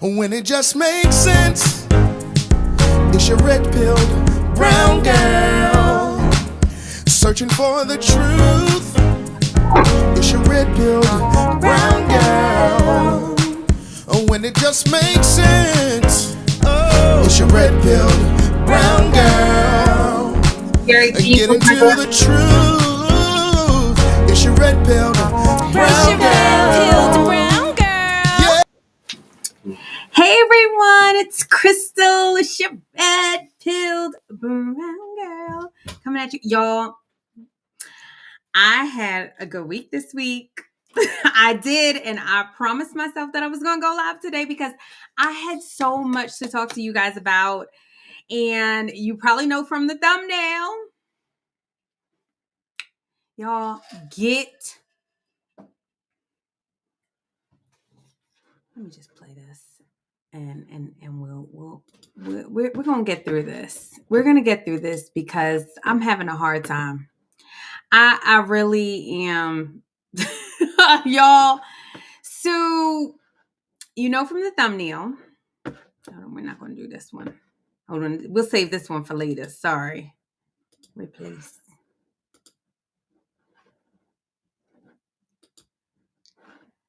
when it just makes sense. It's your red-pilled brown girl searching for the truth. It's your red-pilled brown girl when it just makes sense. It's your red-pilled brown girl get into the truth. It's your red-pilled brown girl. Yeah. Hey everyone, it's Crystal. It's your red-pilled brown girl coming at you, y'all. I had a good week this week. I did, and I promised myself that I was going to go live today because I had so much to talk to you guys about. And you probably know from the thumbnail, y'all get. Let me just play this, and we're gonna get through this. We're gonna get through this because I'm having a hard time. I really am, y'all. So you know from the thumbnail. We're not gonna do this one. Hold on, we'll save this one for later. Sorry. Replace.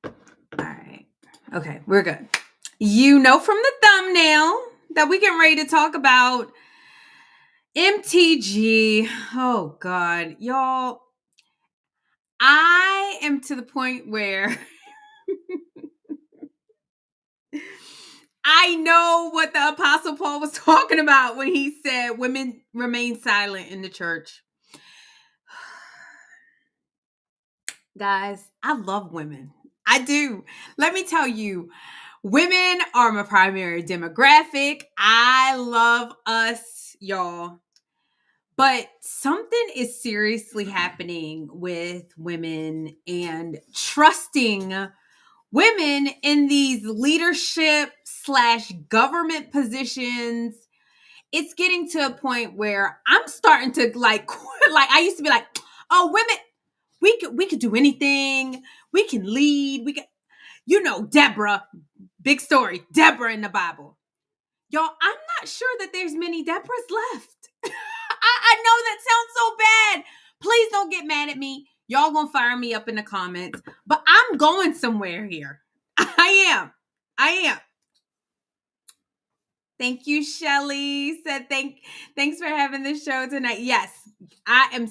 All right. Okay, we're good. You know from the thumbnail that we get ready to talk about MTG. Oh God, y'all. I am to the point where I know what the Apostle Paul was talking about when he said women remain silent in the church. Guys, I love women. I do. Let me tell you, women are my primary demographic. I love us, y'all. But something is seriously happening with women and trusting women in these leadership / government positions. It's getting to a point where I'm starting to like I used to be like, oh, women, we could do anything. We can lead. We can, Deborah, big story, Deborah in the Bible. Y'all, I'm not sure that there's many Deborahs left. I know that sounds so bad. Please don't get mad at me. Y'all gonna fire me up in the comments. But I'm going somewhere here. I am. Thank you, Shelly. Said thanks for having this show tonight. Yes, I am.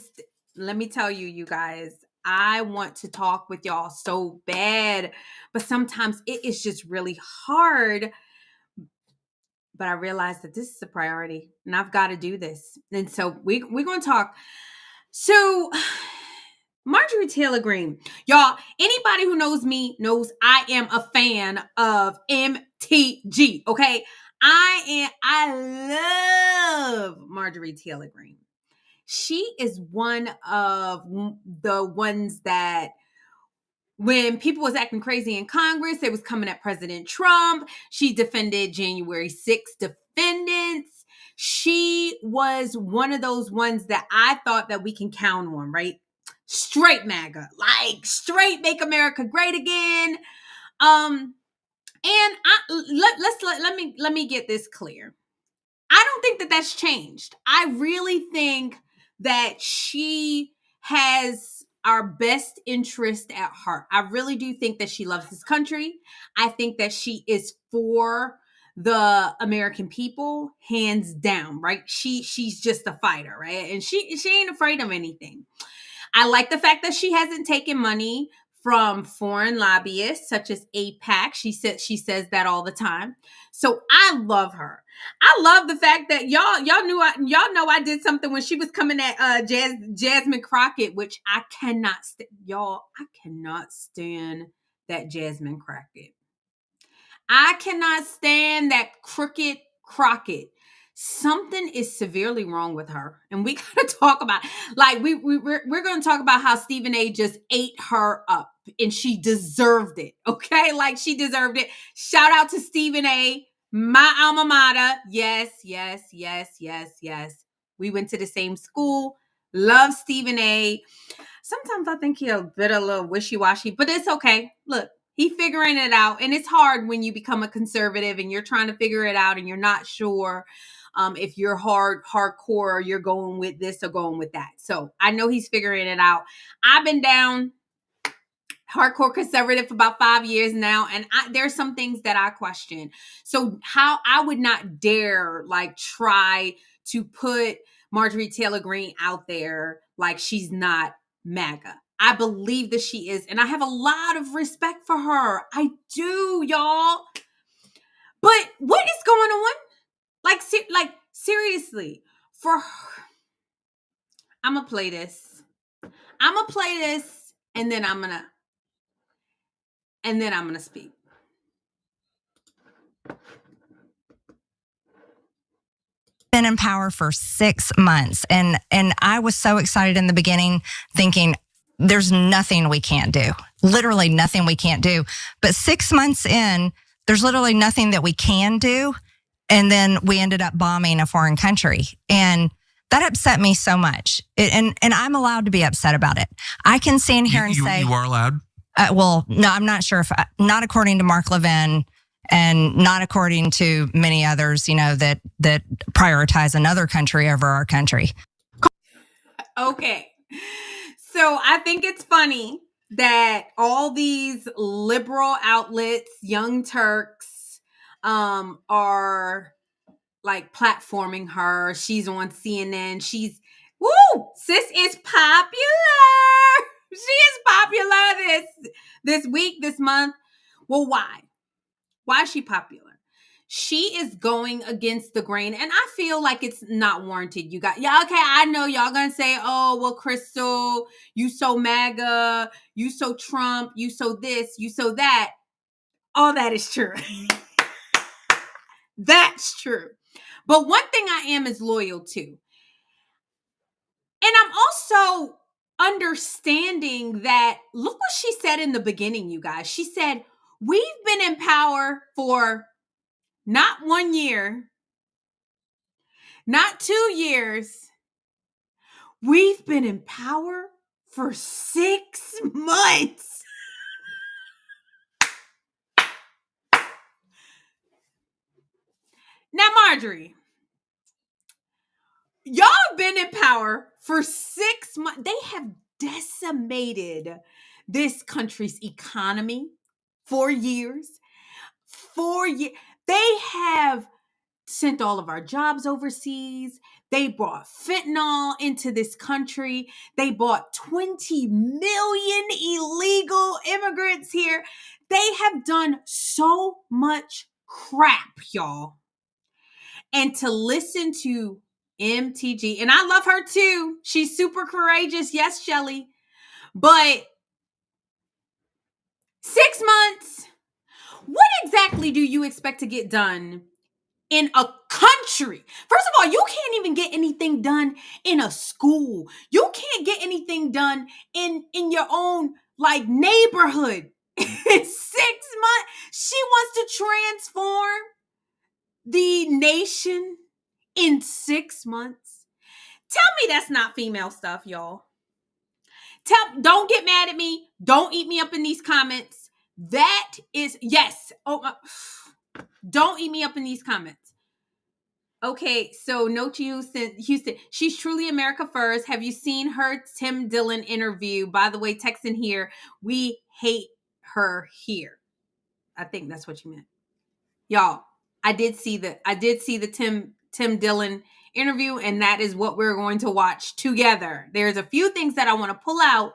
Let me tell you, you guys, I want to talk with y'all so bad. But sometimes it is just really hard. But I realized that this is a priority and I've got to do this. And so we're going to talk. So Marjorie Taylor Greene, y'all, anybody who knows me knows I am a fan of MTG. Okay. I love Marjorie Taylor Greene. She is one of the ones that when people was acting crazy in Congress, they was coming at President Trump. She defended January 6th defendants. She was one of those ones that I thought that we can count on, right? Straight MAGA, like straight make America great again. And let me get this clear. I don't think that that's changed. I really think that she has our best interest at heart. I really do think that she loves this country. I think that she is for the American people, hands down, right? She's just a fighter, right? And she ain't afraid of anything. I like the fact that she hasn't taken money from foreign lobbyists such as AIPAC. She says that all the time. So I love her. I love the fact that y'all know I did something when she was coming at Jasmine Crockett, which I cannot I cannot stand that Jasmine Crockett. I cannot stand that crooked Crockett. Something is severely wrong with her, and we gotta talk about like we're gonna talk about how Stephen A just ate her up, and she deserved it. Okay, like she deserved it. Shout out to Stephen A, my alma mater. Yes. We went to the same school. Love Stephen A. Sometimes I think he's a little wishy-washy, but it's okay. Look, He figuring it out. And it's hard when you become a conservative and you're trying to figure it out and you're not sure if you're hardcore or you're going with this or going with that. So I know he's figuring it out. I've been down hardcore conservative for about 5 years now, and there's some things that I question. So how I would not dare like try to put Marjorie Taylor Greene out there like she's not MAGA. I believe that she is, and I have a lot of respect for her. I do, y'all. But what is going on? Like seriously, for her, I'm gonna play this. And then I'm gonna speak. Been in power for 6 months, and I was so excited in the beginning, thinking there's nothing we can't do. Literally nothing we can't do. But 6 months in, there's literally nothing that we can do. And then we ended up bombing a foreign country. And that upset me so much. And I'm allowed to be upset about it. I can stand here and say... You are allowed? Well, no, I'm not sure if... not according to Mark Levin and not according to many others, that prioritize another country over our country. Okay. So I think it's funny that all these liberal outlets, Young Turks, are like platforming her. She's on CNN. Sis is popular. She is popular this week, this month. Well, why? Why is she popular? She is going against the grain, and I feel like it's not warranted. You got, yeah, okay, I know y'all gonna say, oh, well, Crystal, you so MAGA, you so Trump, you so this, you so that. All that is true. That's true. But one thing I am is loyal to. And I'm also understanding that, look what she said in the beginning, you guys. She said, we've been in power for not 1 year, not 2 years. We've been in power for 6 months. Now, Marjorie, y'all have been in power for 6 months. They have decimated this country's economy 4 years. 4 years. They have sent all of our jobs overseas. They brought fentanyl into this country. They brought 20 million illegal immigrants here. They have done so much crap, y'all. And to listen to MTG, and I love her too. She's super courageous. Yes, Shelly. But 6 months, what exactly do you expect to get done in a country? First of all, you can't even get anything done in a school. You can't get anything done in your own like neighborhood. In 6 months, she wants to transform the nation in 6 months. Tell me that's not female stuff, y'all. Don't get mad at me. Don't eat me up in these comments. That is, yes. Don't eat me up in these comments. Okay, so note to Houston. She's truly America first. Have you seen her Tim Dillon interview? By the way, text in here. We hate her here. I think that's what you meant. Y'all, I did see the Tim Dillon interview, and that is what we're going to watch together. There's a few things that I want to pull out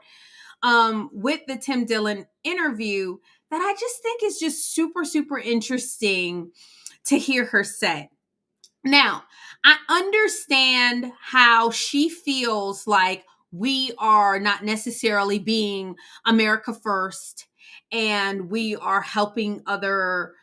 with the Tim Dillon interview that I just think is just super, super interesting to hear her say. Now, I understand how she feels like we are not necessarily being America first, and we are helping other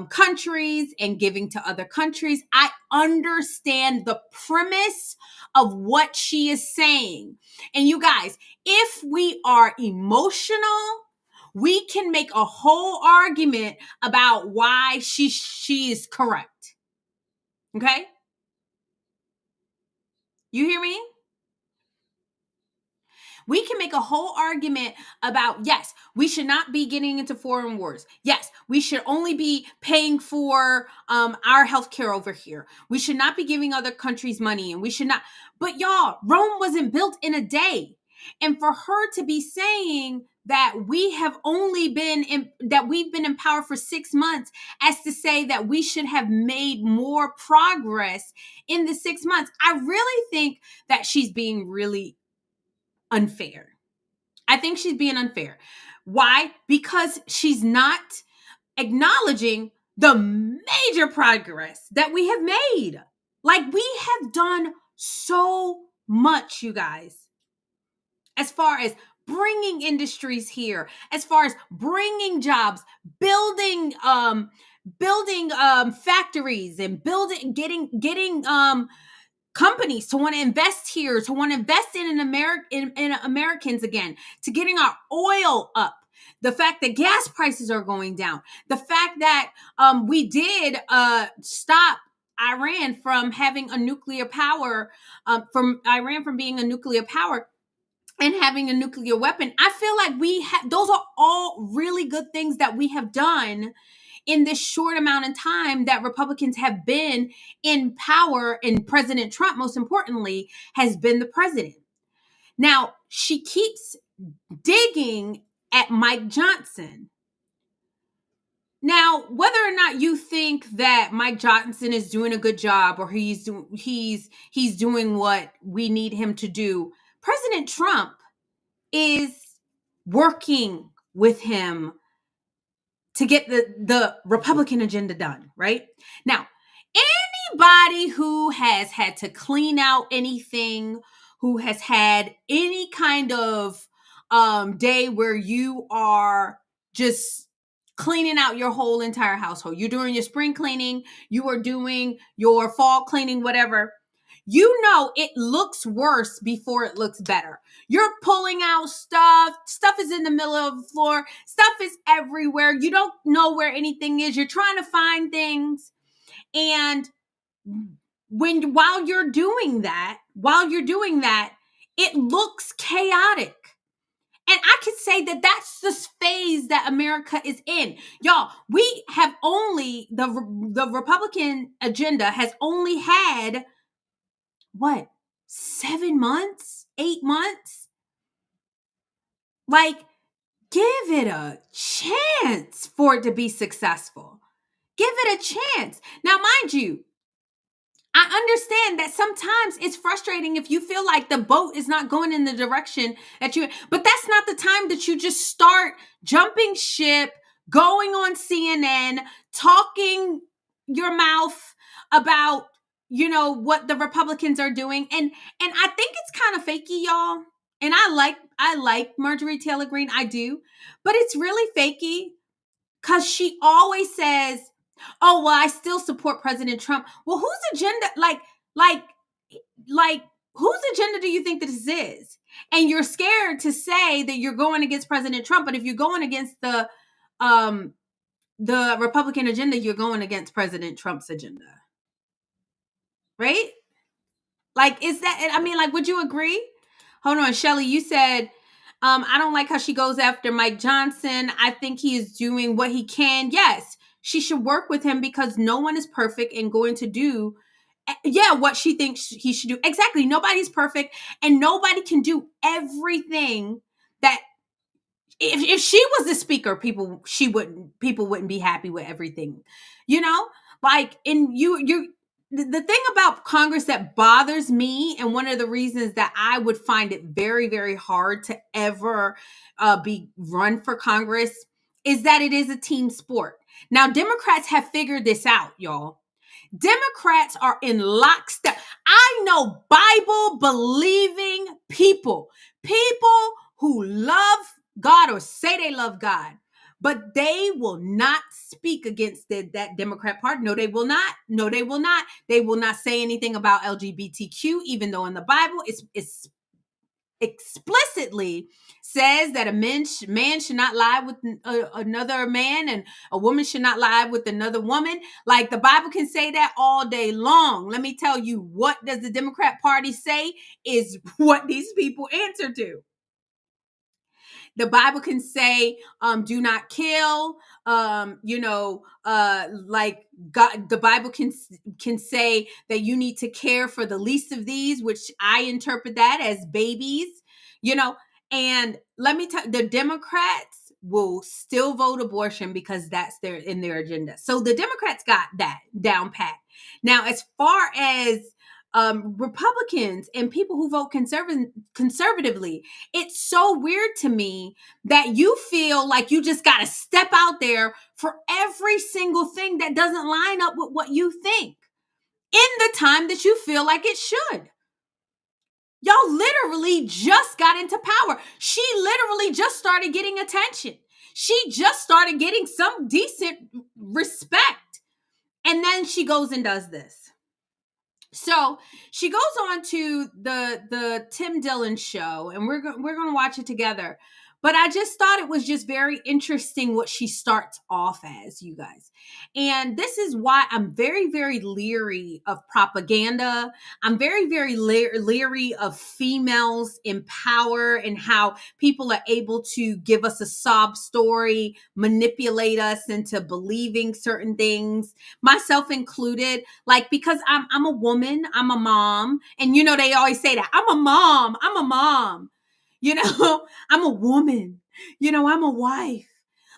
countries and giving to other countries. I understand the premise of what she is saying. And you guys, if we are emotional, we can make a whole argument about why she is correct. Okay? You hear me? We can make a whole argument about, yes, we should not be getting into foreign wars. Yes, we should only be paying for our healthcare over here. We should not be giving other countries money, and we should not. But y'all, Rome wasn't built in a day. And for her to be saying that we've been in power for 6 months, as to say that we should have made more progress in the 6 months, I really think that she's being really unfair. I think she's being unfair. Why? Because she's not acknowledging the major progress that we have made. Like, we have done so much, you guys, as far as bringing industries here, as far as bringing jobs, building factories, and getting companies to want to invest here, to want to invest in Americans again, to getting our oil up. The fact that gas prices are going down. The fact that we did stop Iran from having a nuclear power, from being a nuclear power and having a nuclear weapon. I feel like those are all really good things that we have done in this short amount of time that Republicans have been in power, and President Trump, most importantly, has been the president. Now, she keeps digging at Mike Johnson. Now, whether or not you think that Mike Johnson is doing a good job, or he's doing what we need him to do, President Trump is working with him to get the Republican agenda done, right? Now, anybody who has had to clean out anything, who has had any kind of day where you are just cleaning out your whole entire household, you're doing your spring cleaning, you are doing your fall cleaning, whatever, you know it looks worse before it looks better. You're pulling out stuff is in the middle of the floor, stuff is everywhere, you don't know where anything is, you're trying to find things. And while you're doing that, it looks chaotic. And I could say that that's the phase that America is in. Y'all, we have only, the Republican agenda has only had, what, 7 months, 8 months? Like, give it a chance for it to be successful. Give it a chance. Now, mind you, I understand that sometimes it's frustrating if you feel like the boat is not going in the direction that but that's not the time that you just start jumping ship, going on CNN, talking your mouth about, what the Republicans are doing. And I think it's kind of fakey, y'all. And I like Marjorie Taylor Greene, I do, but it's really fakey because she always says, oh, well, I still support President Trump. Well, whose agenda, whose agenda do you think this is? And you're scared to say that you're going against President Trump, but if you're going against the Republican agenda, you're going against President Trump's agenda. Right? Like, is that, I mean, like, would you agree? Hold on, Shelly, you said, I don't like how she goes after Mike Johnson. I think he is doing what he can. Yes, she should work with him because no one is perfect and going to do, what she thinks he should do. Exactly. Nobody's perfect, and nobody can do everything that, if she was the speaker, people wouldn't be happy with everything, like, the thing about Congress that bothers me, and one of the reasons that I would find it very, very hard to ever be run for Congress, is that it is a team sport. Now, Democrats have figured this out, y'all. Democrats are in lockstep. I know Bible-believing people who love God or say they love God, but they will not speak against that Democrat Party. No, they will not. No, they will not. They will not say anything about LGBTQ, even though in the Bible it's explicitly says that a man should not lie with another man, and a woman should not lie with another woman. Like, the Bible can say that all day long. Let me tell you, what does the Democrat Party say is what these people answer to. The Bible can say, do not kill. Like God, the Bible can say that you need to care for the least of these, which I interpret that as babies, and let me tell you, the Democrats will still vote abortion because that's in their agenda. So the Democrats got that down pat. Now, as far as Republicans and people who vote conservatively, it's so weird to me that you feel like you just got to step out there for every single thing that doesn't line up with what you think in the time that you feel like it should. Y'all literally just got into power. She literally just started getting attention. She just started getting some decent respect. And then she goes and does this. So she goes on to the Tim Dillon show, and we're going to watch it together. But I just thought it was just very interesting what she starts off as, you guys. And this is why I'm very, very leery of propaganda. I'm very, very leery of females in power and how people are able to give us a sob story, manipulate us into believing certain things, myself included. Like, because I'm a woman, I'm a mom. And, they always say that. I'm a mom. I'm a woman, I'm a wife.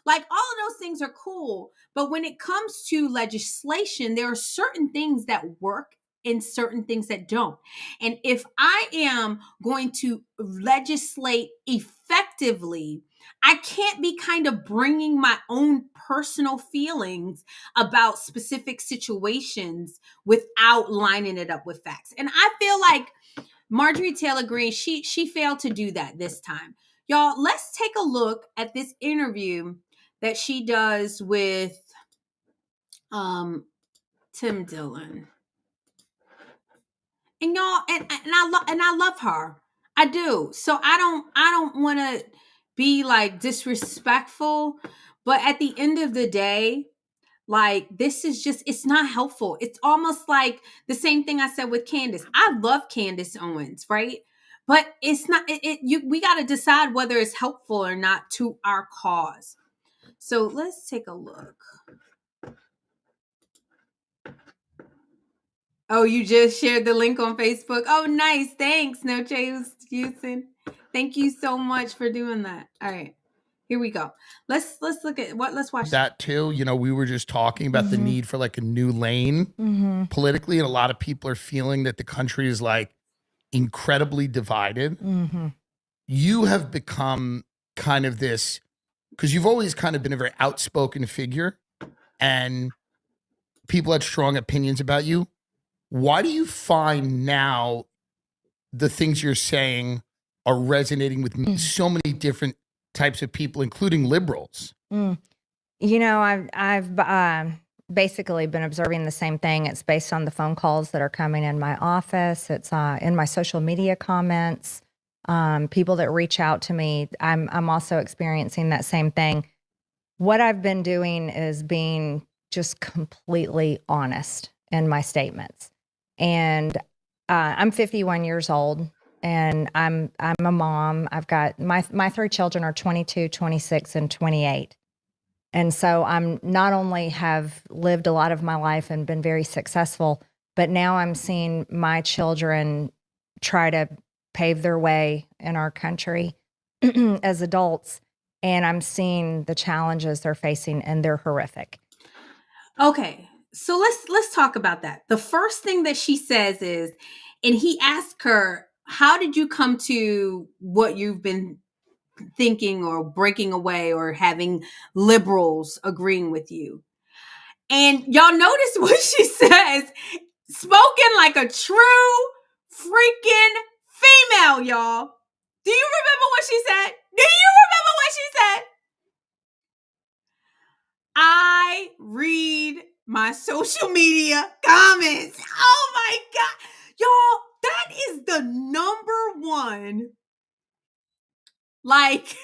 Like, all of those things are cool. But when it comes to legislation, there are certain things that work and certain things that don't. And if I am going to legislate effectively, I can't be kind of bringing my own personal feelings about specific situations without lining it up with facts. And I feel like Marjorie Taylor Greene, she failed to do that this time. Y'all, let's take a look at this interview that she does with Tim Dillon. And y'all, and I love her. I do. So I don't want to be like disrespectful, but at the end of the day, like, this is just, it's not helpful. It's almost like the same thing I said with Candace. I love Candace Owens, right? But it's not, we got to decide whether it's helpful or not to our cause. So let's take a look. Oh, you just shared the link on Facebook. Oh, nice. Thanks, Noche Houston. Thank you so much for doing that. All right. Here we go. Let's look at let's watch that too. We were just talking about the need for like a new lane politically. And a lot of people are feeling that the country is like incredibly divided. You have become kind of this, because you've always kind of been a very outspoken figure and people had strong opinions about you. Why do you find now the things you're saying are resonating with so many different types of people, including liberals? I've basically been observing the same thing. It's based on the phone calls that are coming in my office. It's in my social media comments. People that reach out to me, I'm also experiencing that same thing. What I've been doing is being just completely honest in my statements. And I'm 51 years old. And I'm a mom. I've got my 3 children are 22, 26, and 28. And so I'm not only have lived a lot of my life and been very successful, but now I'm seeing my children try to pave their way in our country as adults. And I'm seeing the challenges they're facing, and they're horrific. Okay. So let's talk about that. The first thing that she says is, and he asked her, how did you come to what you've been thinking or breaking away or having liberals agreeing with you? And y'all notice what she says, spoken like a true freaking female, y'all. Do you remember what she said? Do you remember what she said? I read my social media comments. Oh my God. Y'all, that is the number one. Like,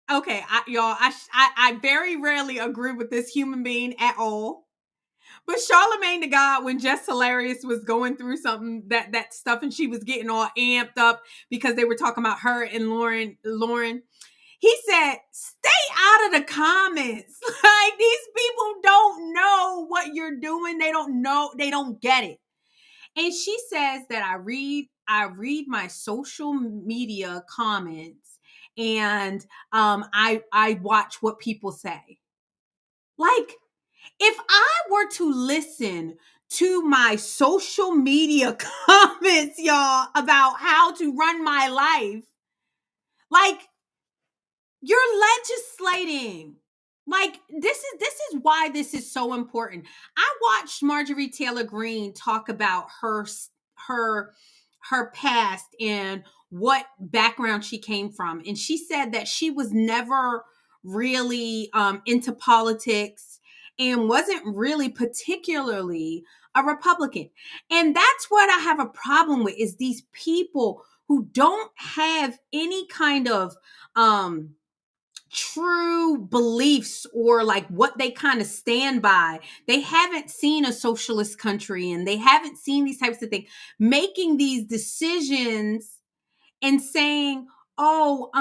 okay, I very rarely agree with this human being at all. But Charlamagne the God, when Jess Hilarious was going through something, that stuff, and she was getting all amped up because they were talking about her and Lauren, He said, stay out of the comments. Like, these people don't know what you're doing. They don't know. They don't get it. And she says that I read my social media comments, and I watch what people say. Like, if I were to listen to my social media comments, y'all, about how to run my life, like, you're legislating. Like, this is why this is so important. I watched Marjorie Taylor Greene talk about her past and what background she came from, and she said that she was never really into politics and wasn't really particularly a Republican. And that's what I have a problem with, is these people who don't have any kind of true beliefs or like what they kind of stand by. They haven't seen a socialist country and they haven't seen these types of things, making these decisions and saying, oh,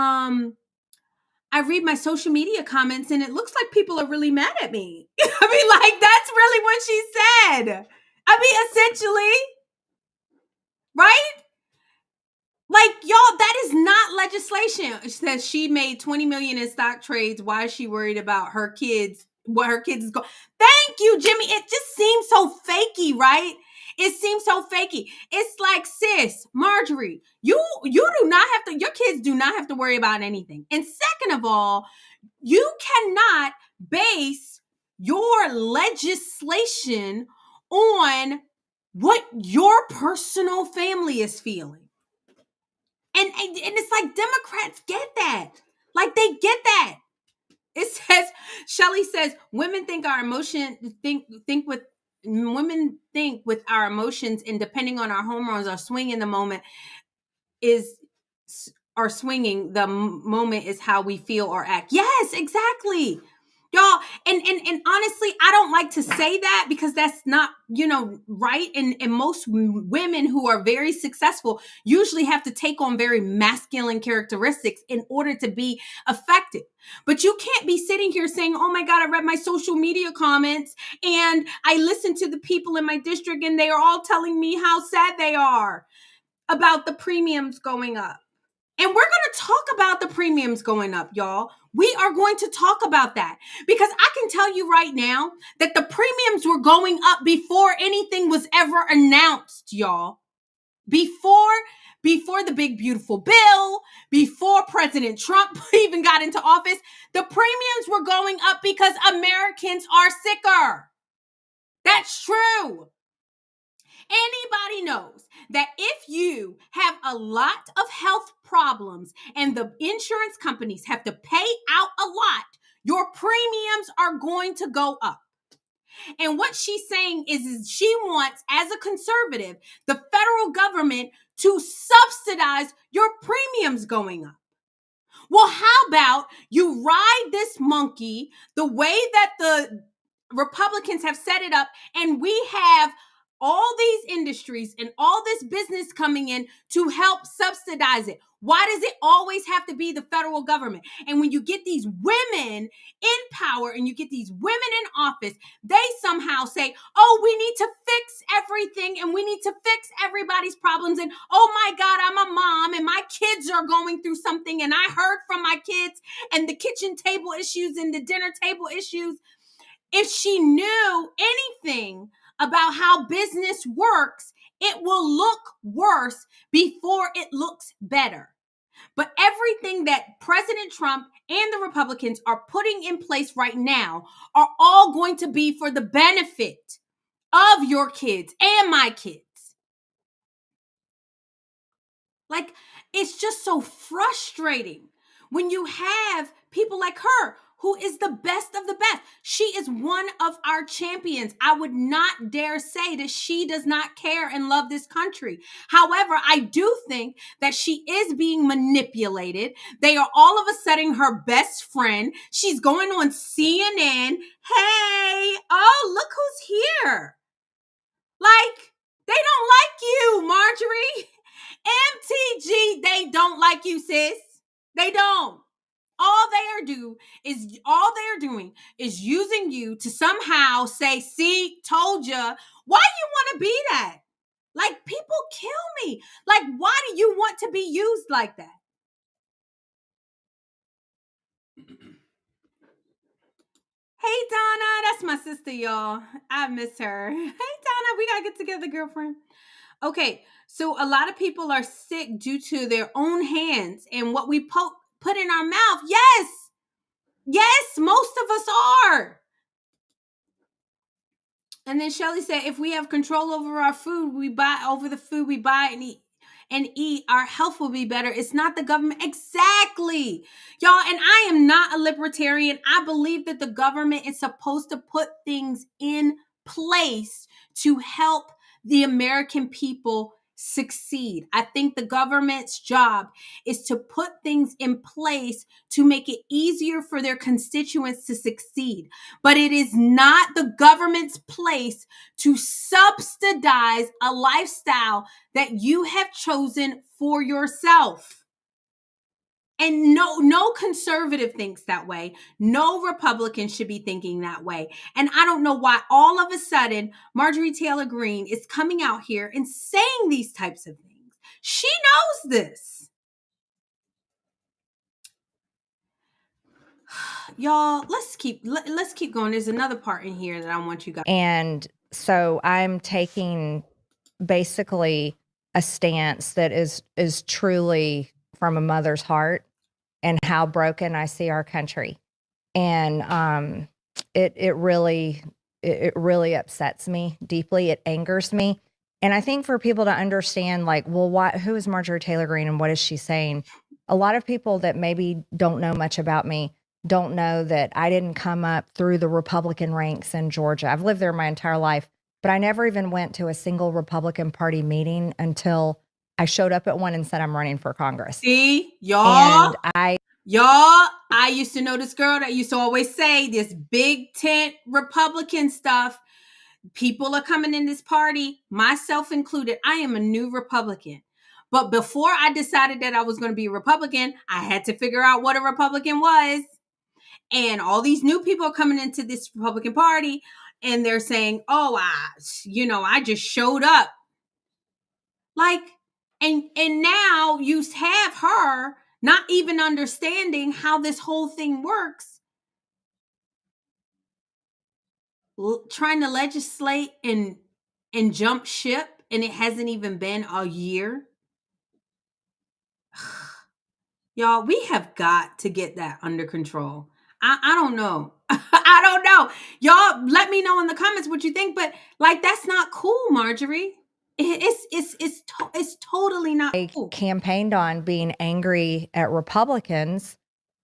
I read my social media comments and it looks like people are really mad at me. I mean, like, that's really what she said. I mean, essentially, right? Like, y'all, that is not legislation. She says she made $20 million in stock trades. Why is she worried about her kids? What her kids is going? Thank you, Jimmy. It just seems so fakey, right? It seems so fakey. It's like, sis, Marjorie, you do not have to. Your kids do not have to worry about anything. And second of all, you cannot base your legislation on what your personal family is feeling. And it's like, Democrats get that. Like, they get that. It says, Shelley says, women think our emotion, women think with our emotions, and depending on our hormones, our swing in the moment our swinging the moment is how we feel or act. Yes, exactly. Y'all, and honestly, I don't like to say that because that's not, right. And most women who are very successful usually have to take on very masculine characteristics in order to be effective. But you can't be sitting here saying, oh my God, I read my social media comments and I listened to the people in my district and they are all telling me how sad they are about the premiums going up. And we're going to talk about the premiums going up, y'all. We are going to talk about that because I can tell you right now that the premiums were going up before anything was ever announced, y'all. Before the big, beautiful bill, before President Trump even got into office, the premiums were going up because Americans are sicker. That's true. Anybody knows that if you have a lot of health problems and the insurance companies have to pay out a lot, your premiums are going to go up. And what she's saying is she wants, as a conservative, the federal government to subsidize your premiums going up. Well, how about you ride this monkey the way that the Republicans have set it up, and we have all these industries and all this business coming in to help subsidize it. Why does it always have to be the federal government? And when you get these women in power and you get these women in office, they somehow say, oh, we need to fix everything and we need to fix everybody's problems. And oh my God, I'm a mom and my kids are going through something and I heard from my kids and the kitchen table issues and the dinner table issues. If she knew anything about how business works, it will look worse before it looks better. But everything that President Trump and the Republicans are putting in place right now are all going to be for the benefit of your kids and my kids. Like, it's just so frustrating when you have people like her, who is the best of the best. She is one of our champions. I would not dare say that she does not care and love this country. However, I do think that she is being manipulated. They are all of a sudden her best friend. She's going on CNN. Hey, oh, look who's here. Like, they don't like you, Marjorie. MTG, they don't like you, sis. They don't. all they're doing is using you to somehow say, see, told you. Why do you want to be that? Like, people kill me. Like, why do you want to be used like that? Hey, Donna, that's my sister, y'all. I miss her. Hey, Donna, we gotta get together, girlfriend. Okay, so a lot of people are sick due to their own hands and what we put in our mouth. Yes, most of us are. And then Shelly said, if we have control over our food, over the food we buy and eat, our health will be better. It's not the government. Exactly. Y'all, and I am not a libertarian. I believe that the government is supposed to put things in place to help the American people succeed. I think the government's job is to put things in place to make it easier for their constituents to succeed. But it is not the government's place to subsidize a lifestyle that you have chosen for yourself. And no conservative thinks that way. No Republican should be thinking that way. And I don't know why all of a sudden Marjorie Taylor Greene is coming out here and saying these types of things. She knows this. Y'all, let's keep going. There's another part in here that I want you guys. And so I'm taking basically a stance that is truly from a mother's heart and how broken I see our country. And it really upsets me deeply. It angers me. And I think for people to understand, like, well, who is Marjorie Taylor Greene and what is she saying? A lot of people that maybe don't know much about me don't know that I didn't come up through the Republican ranks in Georgia. I've lived there my entire life, but I never even went to a single Republican Party meeting until I showed up at one and said I'm running for Congress. See, y'all. And I used to know this girl that used to always say this big tent Republican stuff. People are coming in this party, myself included. I am a new Republican. But before I decided that I was going to be a Republican, I had to figure out what a Republican was. And all these new people are coming into this Republican Party and they're saying, oh, I just showed up. Like, and now you have her not even understanding how this whole thing works, trying to legislate and jump ship, and it hasn't even been a year. Y'all, we have got to get that under control. I don't know. I don't know. Y'all, let me know in the comments what you think, but like, that's not cool, Marjorie. It's totally not cool. I campaigned on being angry at Republicans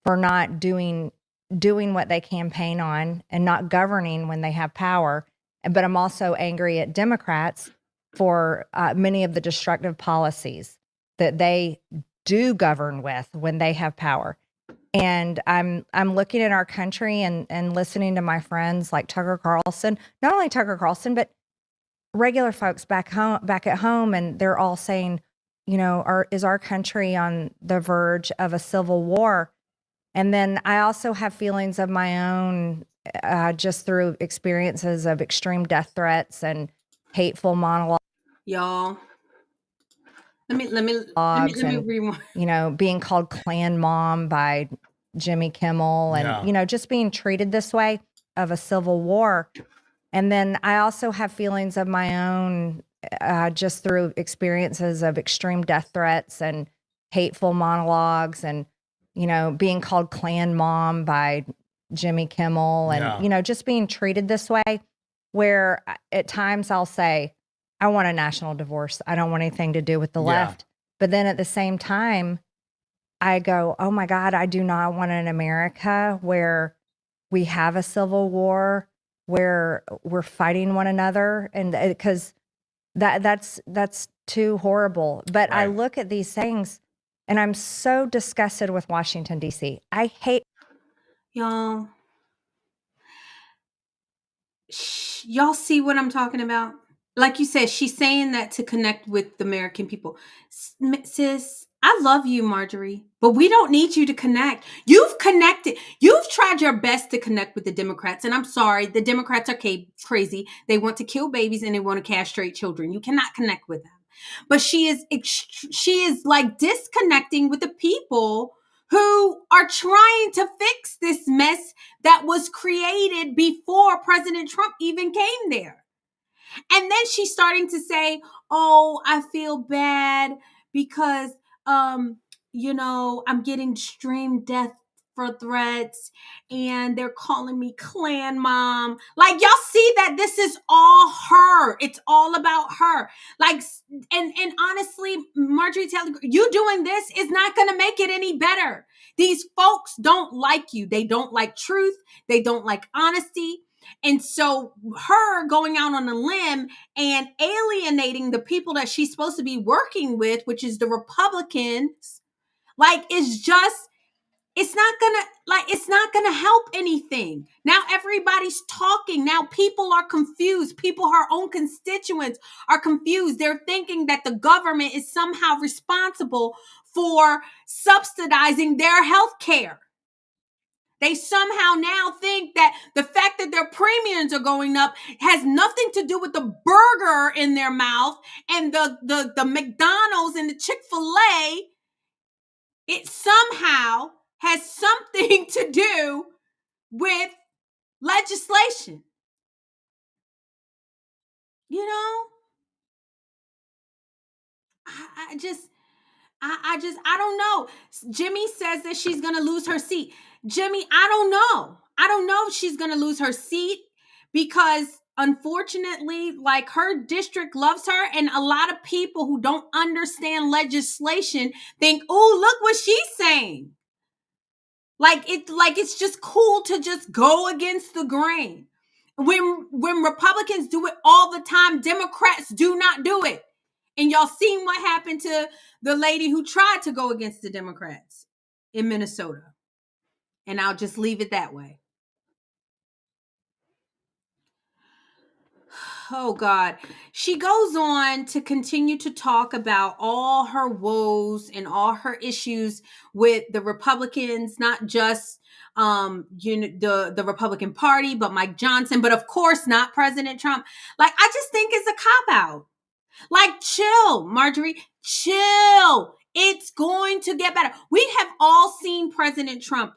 for not doing what they campaign on and not governing when they have power. But I'm also angry at Democrats for many of the destructive policies that they do govern with when they have power. And I'm looking at our country and listening to my friends like Tucker Carlson, not only Tucker Carlson, but regular folks back at home, and they're all saying, is our country on the verge of a civil war? And then I also have feelings of my own, just through experiences of extreme death threats and hateful monologues. Y'all, let me rewind. Being called Klan Mom by Jimmy Kimmel, and just being treated this way of a civil war. And then I also have feelings of my own, just through experiences of extreme death threats and hateful monologues, and being called Klan Mom by Jimmy Kimmel, and just being treated this way, where at times I'll say, I want a national divorce. I don't want anything to do with the left. But then at the same time, I go, oh my God, I do not want an America where we have a civil war, where we're fighting one another, and because that's too horrible. But right. I look at these things and I'm so disgusted with Washington, D.C. I hate y'all. Y'all see what I'm talking about? Like you said, she's saying that to connect with the American people. Sis, I love you, Marjorie, but we don't need you to connect. You've connected. You've tried your best to connect with the Democrats. And I'm sorry, the Democrats are crazy. They want to kill babies and they want to castrate children. You cannot connect with them. But she is like disconnecting with the people who are trying to fix this mess that was created before President Trump even came there. And then she's starting to say, oh, I feel bad because, I'm getting stream death for threats and they're calling me clan mom. Like, y'all see that this is all her. It's all about her. Like, and honestly, Marjorie Taylor, you doing this is not going to make it any better. These folks don't like you. They don't like truth. They don't like honesty. And so her going out on a limb and alienating the people that she's supposed to be working with, which is the Republicans, like, is just, it's not gonna help anything. Now everybody's talking. Now people are confused. People, her own constituents, are confused. They're thinking that the government is somehow responsible for subsidizing their health care. They somehow now think that the fact that their premiums are going up has nothing to do with the burger in their mouth and the McDonald's and the Chick-fil-A. It somehow has something to do with legislation. You know, I don't know. Jimmy says that she's going to lose her seat. Jimmy, I don't know. I don't know if she's going to lose her seat because unfortunately, like, her district loves her. And a lot of people who don't understand legislation think, oh, look what she's saying. Like it's just cool to just go against the grain. When Republicans do it all the time, Democrats do not do it. And y'all seen what happened to the lady who tried to go against the Democrats in Minnesota. And I'll just leave it that way. Oh, God. She goes on to continue to talk about all her woes and all her issues with the Republicans, not just the Republican Party, but Mike Johnson, but of course not President Trump. Like, I just think it's a cop-out. Like, chill, Marjorie, chill. It's going to get better. We have all seen President Trump,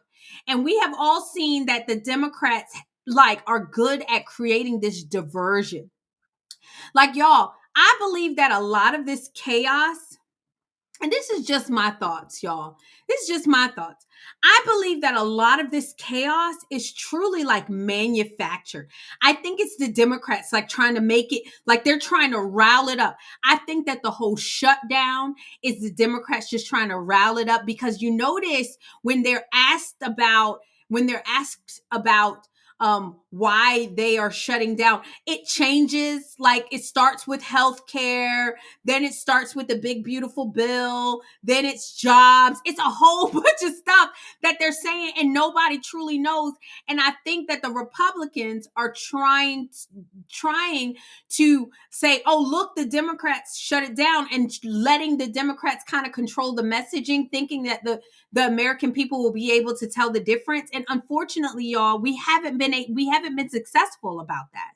and we have all seen that the Democrats, like, are good at creating this diversion. Like, y'all, I believe that a lot of this chaos, and this is just my thoughts, y'all. This is just my thoughts. I believe that a lot of this chaos is truly like manufactured. I think it's the Democrats like trying to make it, like they're trying to rile it up. I think that the whole shutdown is the Democrats just trying to rile it up because you notice when they're asked about why they are shutting down, it changes. Like, it starts with healthcare, then it starts with the big beautiful bill, then it's jobs. It's a whole bunch of stuff that they're saying and nobody truly knows. And I think that the Republicans are trying to say, oh, look, the Democrats shut it down, and letting the Democrats kind of control the messaging, thinking that the American people will be able to tell the difference. And unfortunately, y'all, we haven't been successful about that.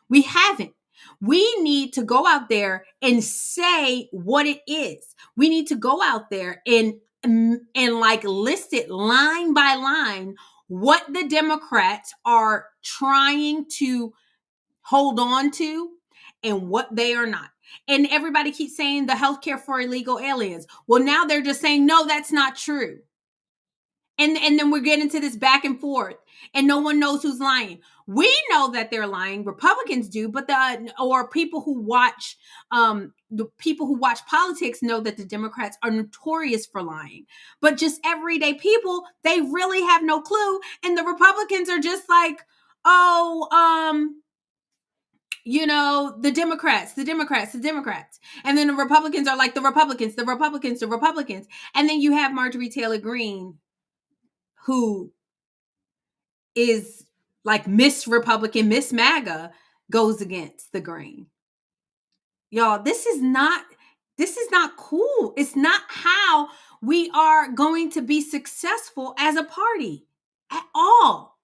We haven't. We need to go out there and say what it is. We need to go out there and like list it line by line what the Democrats are trying to hold on to and what they are not. And everybody keeps saying the healthcare for illegal aliens. Well, now they're just saying, no, that's not true. And then we're getting to this back and forth and no one knows who's lying. We know that they're lying. Republicans do, but people who watch politics know that the Democrats are notorious for lying. But just everyday people, they really have no clue. And the Republicans are just like, the Democrats. And then the Republicans are like the Republicans. And then you have Marjorie Taylor Greene, who is like Miss Republican, Miss MAGA, goes against the grain. Y'all, this is not This is not cool. It's not how we are going to be successful as a party at all.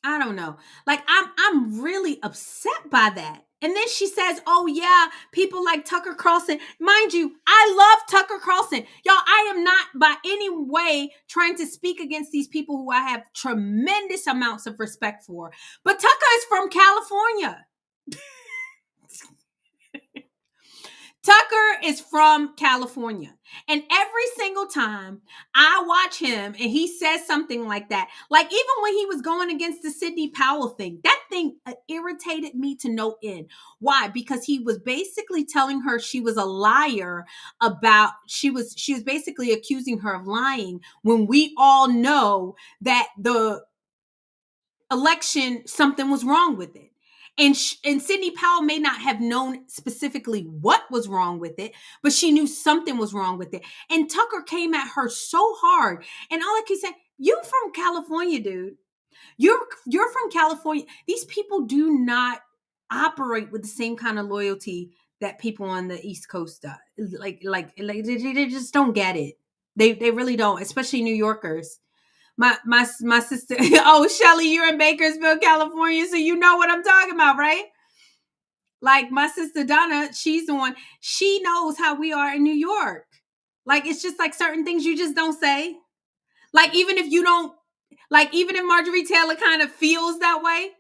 I don't know. Like, I'm really upset by that. And then she says, oh yeah, people like Tucker Carlson. Mind you, I love Tucker Carlson. Y'all, I am not by any way trying to speak against these people who I have tremendous amounts of respect for. But Tucker is from California. Tucker is from California. And every single time I watch him and he says something like that, like even when he was going against the Sidney Powell thing, that thing irritated me to no end. Why? Because he was basically telling her she was a liar about, she was basically accusing her of lying when we all know that the election, something was wrong with it. And Sidney Powell may not have known specifically what was wrong with it, but she knew something was wrong with it. And Tucker came at her so hard. And all I keep saying, you from California, dude. You're from California. These people do not operate with the same kind of loyalty that people on the East Coast do. Like they just don't get it. They really don't, especially New Yorkers. My sister, oh, Shelly, you're in Bakersfield, California, so you know what I'm talking about, right? Like my sister Donna, she's the one, she knows how we are in New York. Like, it's just like certain things you just don't say. Like, even if you don't, like, even if Marjorie Taylor kind of feels that way,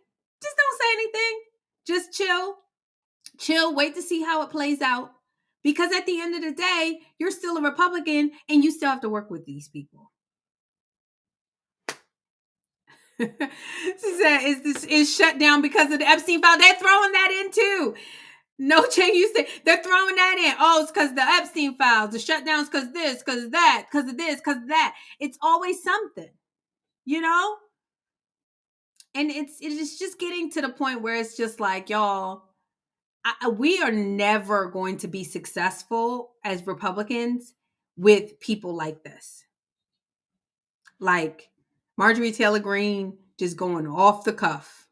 just don't say anything. Just chill, wait to see how it plays out. Because at the end of the day, you're still a Republican and you still have to work with these people. She said, is shut down because of the Epstein file. They're throwing that in too. No change. You said they're throwing that in. Oh, it's because the Epstein files. The shutdowns because this, because of that, because of this, because of that. It's always something, you know. And it's just getting to the point where it's just like, y'all, we are never going to be successful as Republicans with people like this. Like Marjorie Taylor Greene just going off the cuff.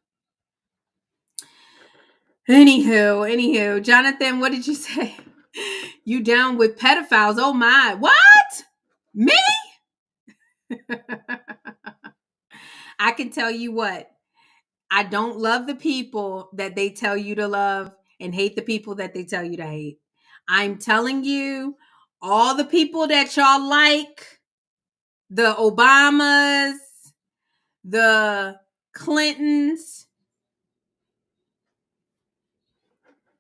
Anywho, Jonathan, what did you say? You down with pedophiles? Oh my, what? Me? I can tell you what, I don't love the people that they tell you to love and hate the people that they tell you to hate. I'm telling you, all the people that y'all like, the Obamas, the Clintons.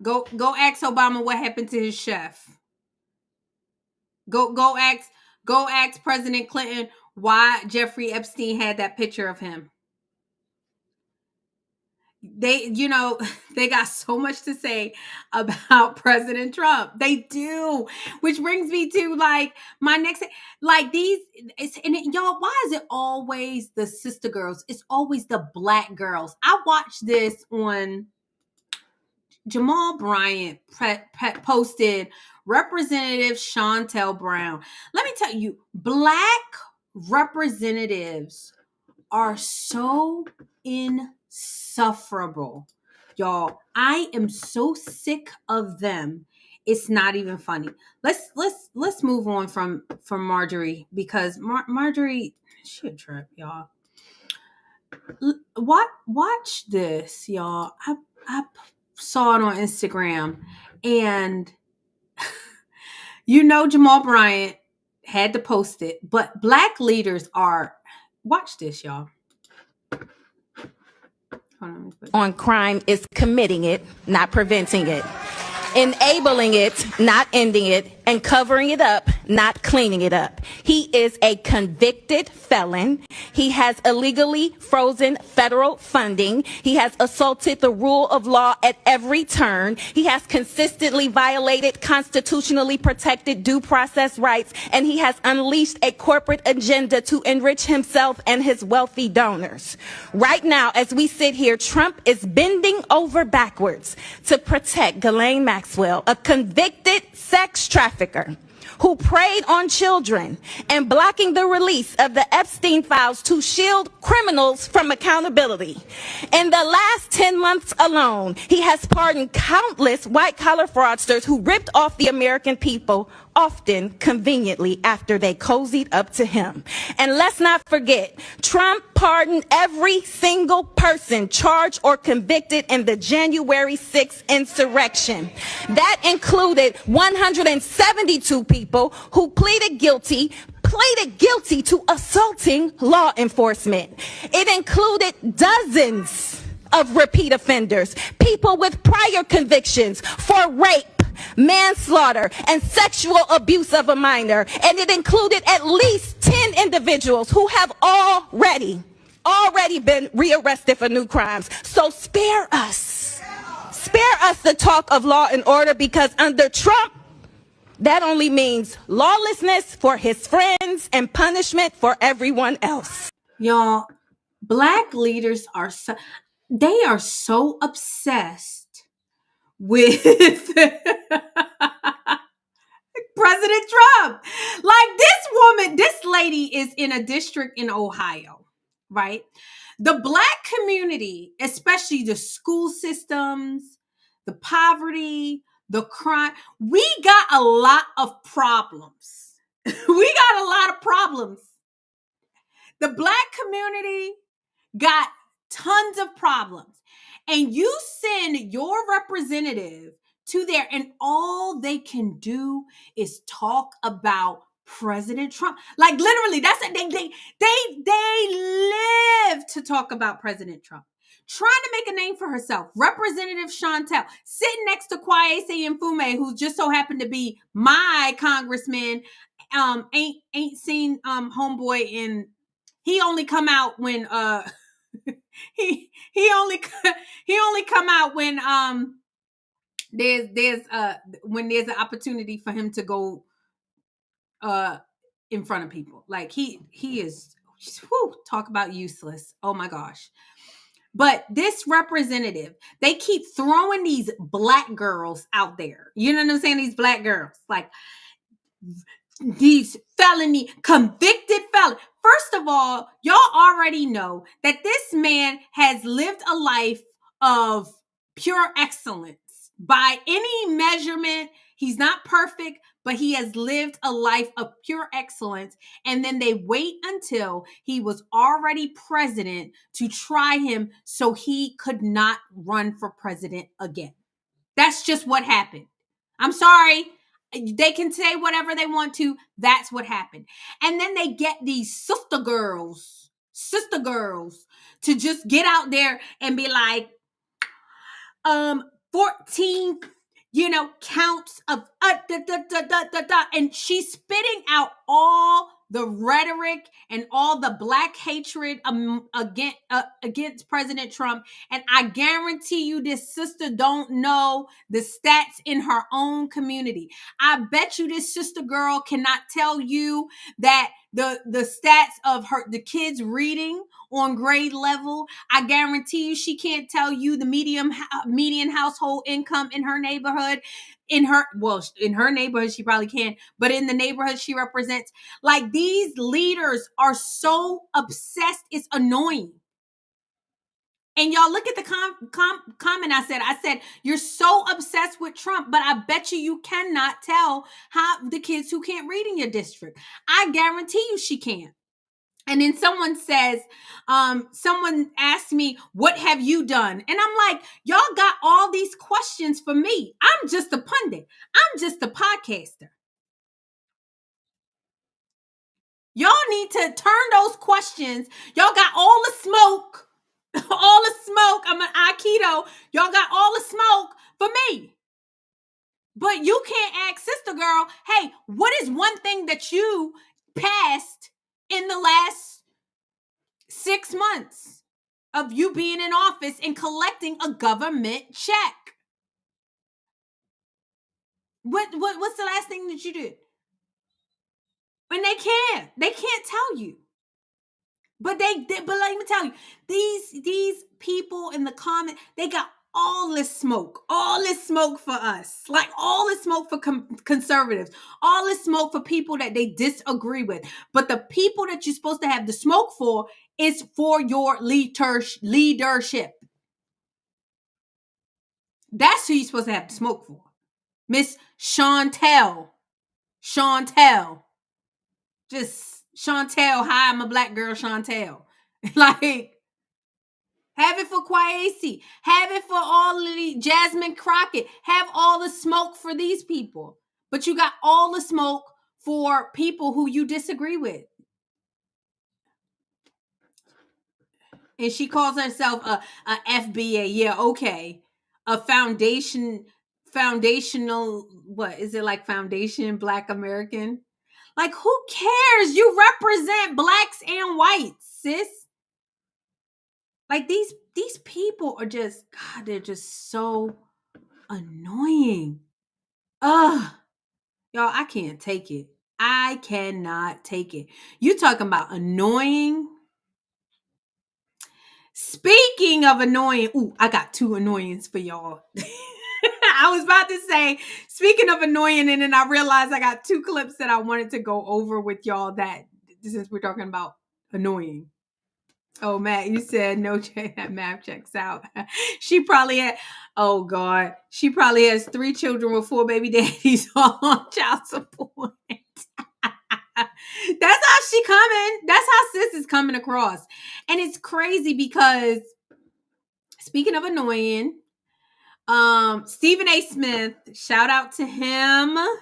Go ask Obama what happened to his chef. Go ask President Clinton why Jeffrey Epstein had that picture of him. They got so much to say about President Trump. They do, which brings me to like my next, like these, y'all, why is it always the sister girls? It's always the black girls. I watched this on Jamal Bryant posted Representative Shontel Brown. Let me tell you, black representatives are so insufferable. Y'all, I am so sick of them. It's not even funny. Let's move on from Marjorie, because Marjorie, she a trip, y'all. Watch this, y'all. I saw it on Instagram, and Jamal Bryant had to post it, but black leaders are, watch this, y'all. On crime is committing it, not preventing it. Enabling it, not ending it, and covering it up, not cleaning it up. He is a convicted felon. He has illegally frozen federal funding. He has assaulted the rule of law at every turn. He has consistently violated constitutionally protected due process rights, and he has unleashed a corporate agenda to enrich himself and his wealthy donors. Right now, as we sit here, Trump is bending over backwards to protect Ghislaine Maxwell, a convicted sex trafficker. who preyed on children and blocking the release of the Epstein files to shield criminals from accountability. In the last 10 months alone, he has pardoned countless white-collar fraudsters who ripped off the American people, often conveniently after they cozied up to him. And let's not forget, Trump pardoned every single person charged or convicted in the January 6th insurrection. That included 172 people who pleaded guilty to assaulting law enforcement. It included dozens of repeat offenders, people with prior convictions for rape, manslaughter, and sexual abuse of a minor. And it included at least 10 individuals who have already been rearrested for new crimes. So spare us the talk of law and order, because under Trump, that only means lawlessness for his friends and punishment for everyone else. Y'all, Black leaders are they are so obsessed with President Trump. Like, this lady is in a district in Ohio, right? The Black community, especially the school systems, the poverty, the crime, we got a lot of problems. We got a lot of problems. The Black community got tons of problems. And you send your representative to there, and all they can do is talk about President Trump. Like, literally, that's it. They live to talk about President Trump. Trying to make a name for herself. Representative Chantel, sitting next to Kwesi Mfume, who just so happened to be my congressman, ain't seen homeboy in. He only come out when he only come out when there's an opportunity for him to go in front of people. Like, he is, talk about useless. Oh my gosh. But this representative, they keep throwing these Black girls out there. You know what I'm saying? These Black girls, like these convicted felon. First of all, y'all already know that this man has lived a life of pure excellence by any measurement. He's not perfect, but he has lived a life of pure excellence. And then they wait until he was already president to try him so he could not run for president again. That's just what happened. I'm sorry. They can say whatever they want to. That's what happened. And then they get these sister girls to just get out there and be like, 14, counts of and she's spitting out all the rhetoric and all the Black hatred against President Trump. And I guarantee you this sister don't know the stats in her own community. I bet you this sister girl cannot tell you that the stats of the kids reading on grade level. I guarantee you she can't tell you the median household income in her neighborhood. In her neighborhood, she probably can, but in the neighborhood she represents, like, these leaders are so obsessed, it's annoying. And y'all look at the comment I said, you're so obsessed with Trump, but I bet you cannot tell how the kids who can't read in your district. I guarantee you she can't. And then someone says, someone asked me, what have you done? And I'm like, y'all got all these questions for me. I'm just a pundit. I'm just a podcaster. Y'all need to turn those questions. Y'all got all the smoke. All the smoke. I'm an Aikido. Y'all got all the smoke for me. But you can't ask sister girl, hey, what is one thing that you passed in the last 6 months of you being in office and collecting a government check? What's the last thing that you did? And they can't tell you. But let me tell you, these people in the comment, they got all this smoke for us, like all this smoke for conservatives, all this smoke for people that they disagree with. But the people that you're supposed to have the smoke for is for your leadership. That's who you're supposed to have the smoke for. Miss Chantel. Just Chantel, hi, I'm a black girl, Chantel. Like, have it for Kwesi. Have it for all of the Jasmine Crockett. Have all the smoke for these people. But you got all the smoke for people who you disagree with. And she calls herself a FBA. Yeah, okay. A foundational, what is it, like foundation Black American? Like, who cares? You represent blacks and whites, sis. Like, these people are just, God, they're just so annoying. Ugh. Y'all, I can't take it. I cannot take it. You talking about annoying? Speaking of annoying, I got 2 annoyings for y'all. I was about to say, speaking of annoying, and then I realized I got 2 clips that I wanted to go over with y'all that, since we're talking about annoying. Oh, Matt, you said no, that math checks out. She probably had, oh God, she probably has 3 children with 4 baby daddies all on child support. That's how she coming. That's how sis is coming across. And it's crazy because, speaking of annoying, Stephen A. Smith, shout out to him. I'm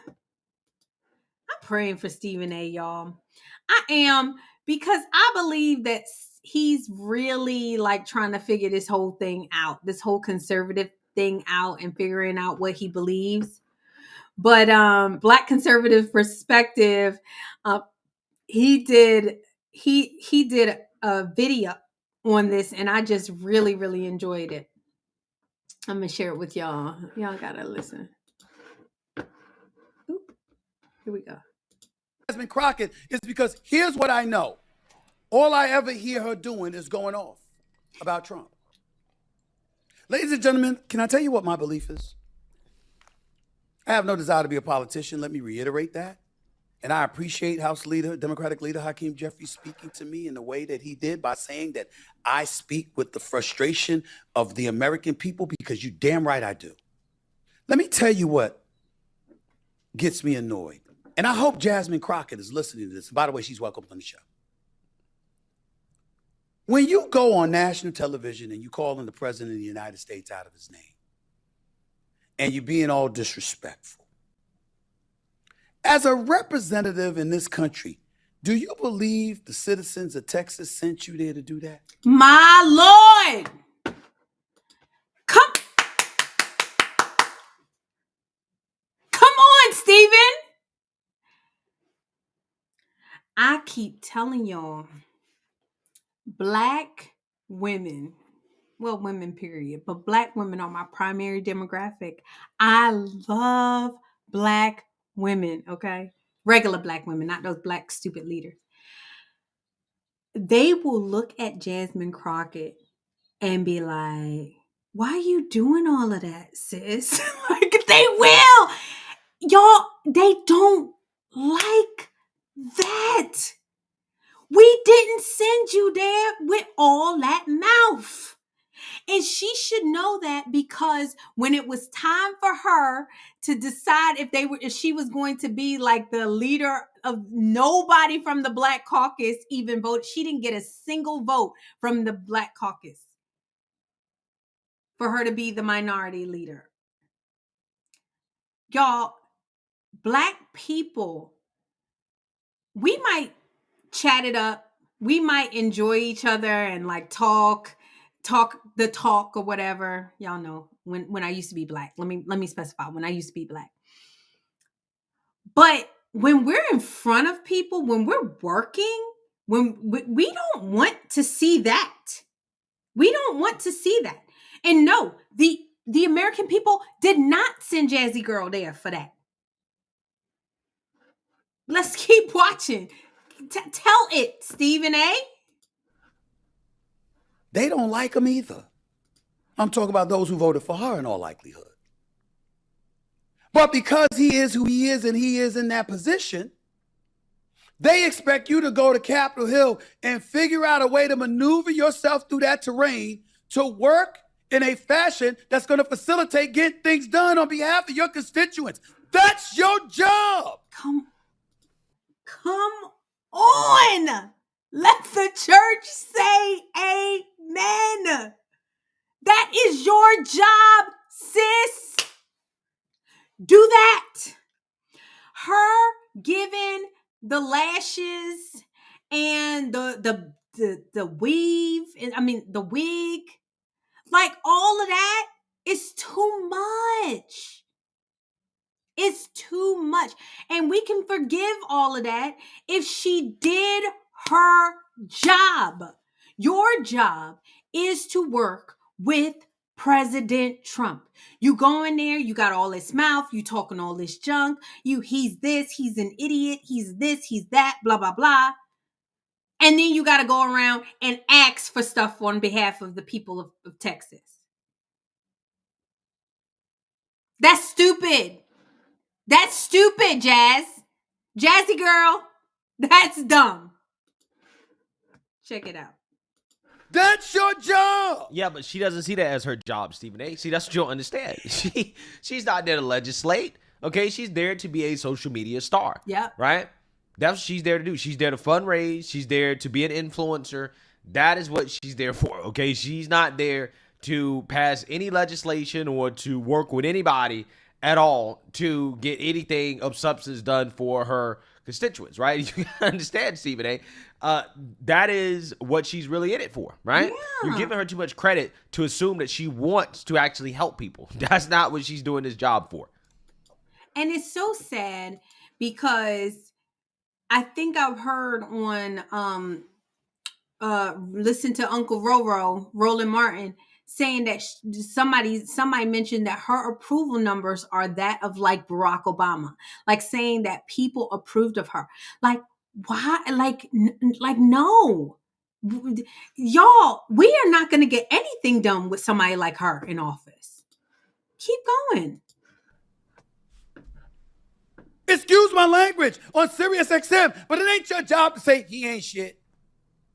praying for Stephen A., y'all. I am, because I believe that he's really like trying to figure this whole thing out, this whole conservative thing out, and figuring out what he believes. But Black Conservative Perspective, he did a video on this, and I just really, really enjoyed it. I'm gonna share it with y'all. Y'all gotta listen. Oop. Here we go. Jasmine Crockett is because here's what I know. All I ever hear her doing is going off about Trump. Ladies and gentlemen, can I tell you what my belief is? I have no desire to be a politician. Let me reiterate that. And I appreciate House Leader, Democratic Leader Hakeem Jeffries speaking to me in the way that he did, by saying that I speak with the frustration of the American people, because you damn right I do. Let me tell you what gets me annoyed. And I hope Jasmine Crockett is listening to this. By the way, she's welcome on the show. When you go on national television and you calling the president of the United States out of his name, and you're being all disrespectful, as a representative in this country, do you believe the citizens of Texas sent you there to do that? My Lord. Come on, Stephen. I keep telling y'all, Black women, well, women period, but Black women are my primary demographic. I love Black women, okay? Regular Black women, not those Black stupid leaders. They will look at Jasmine Crockett and be like, why are you doing all of that, sis? Like, they will. Y'all, they don't like that. We didn't send you there with all that mouth. And she should know that, because when it was time for her to decide if she was going to be like the leader of, nobody from the Black caucus even voted. She didn't get a single vote from the Black caucus for her to be the minority leader. Y'all, Black people, we might chat it up. We might enjoy each other and like talk the talk or whatever. Y'all know when I used to be Black. Let me specify, when I used to be Black. But when we're in front of people, when we're working, when we don't want to see that. We don't want to see that. And no, the American people did not send Jazzy Girl there for that. Let's keep watching. Tell it, Stephen A. They don't like him either. I'm talking about those who voted for her in all likelihood. But because he is who he is and he is in that position, they expect you to go to Capitol Hill and figure out a way to maneuver yourself through that terrain to work in a fashion that's going to facilitate getting things done on behalf of your constituents. That's your job. Come on. Let the church say amen. That is your job, sis. Do that. Her giving the lashes and the weave, the wig, like all of that is too much. It's too much. And we can forgive all of that if she did her job. Your job is to work with President Trump. You go in there, you got all this mouth, you talking all this junk, he's this, he's an idiot, he's this, he's that, blah, blah, blah. And then you got to go around and ask for stuff on behalf of the people of Texas. That's stupid. That's stupid, Jazz. Jazzy girl, that's dumb. Check it out. That's your job. Yeah, but she doesn't see that as her job, Stephen A. See, that's what you don't understand. She's not there to legislate, okay? She's there to be a social media star. Yep. Right? That's what she's there to do. She's there to fundraise. She's there to be an influencer. That is what she's there for, okay? She's not there to pass any legislation or to work with anybody at all to get anything of substance done for her constituents, right? You understand, Stephen A. That is what she's really in it for, right? Yeah. You're giving her too much credit to assume that she wants to actually help people. That's not what she's doing this job for. And it's so sad because I think I've heard on listen to Uncle Roro, Roland Martin, saying that somebody mentioned that her approval numbers are that of like Barack Obama, like saying that people approved of her. Like, why? Like no, y'all, we are not going to get anything done with somebody like her in office. Keep going. Excuse my language on Sirius XM, but it ain't your job to say he ain't shit.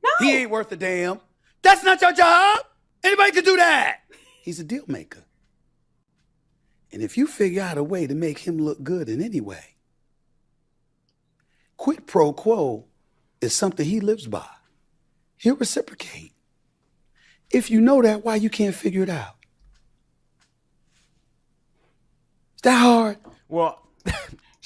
No. He ain't worth a damn. That's not your job. Anybody can do that. He's a deal maker. And if you figure out a way to make him look good in any way, quid pro quo is something he lives by. He'll reciprocate. If you know that, why you can't figure it out? Is that hard? Well,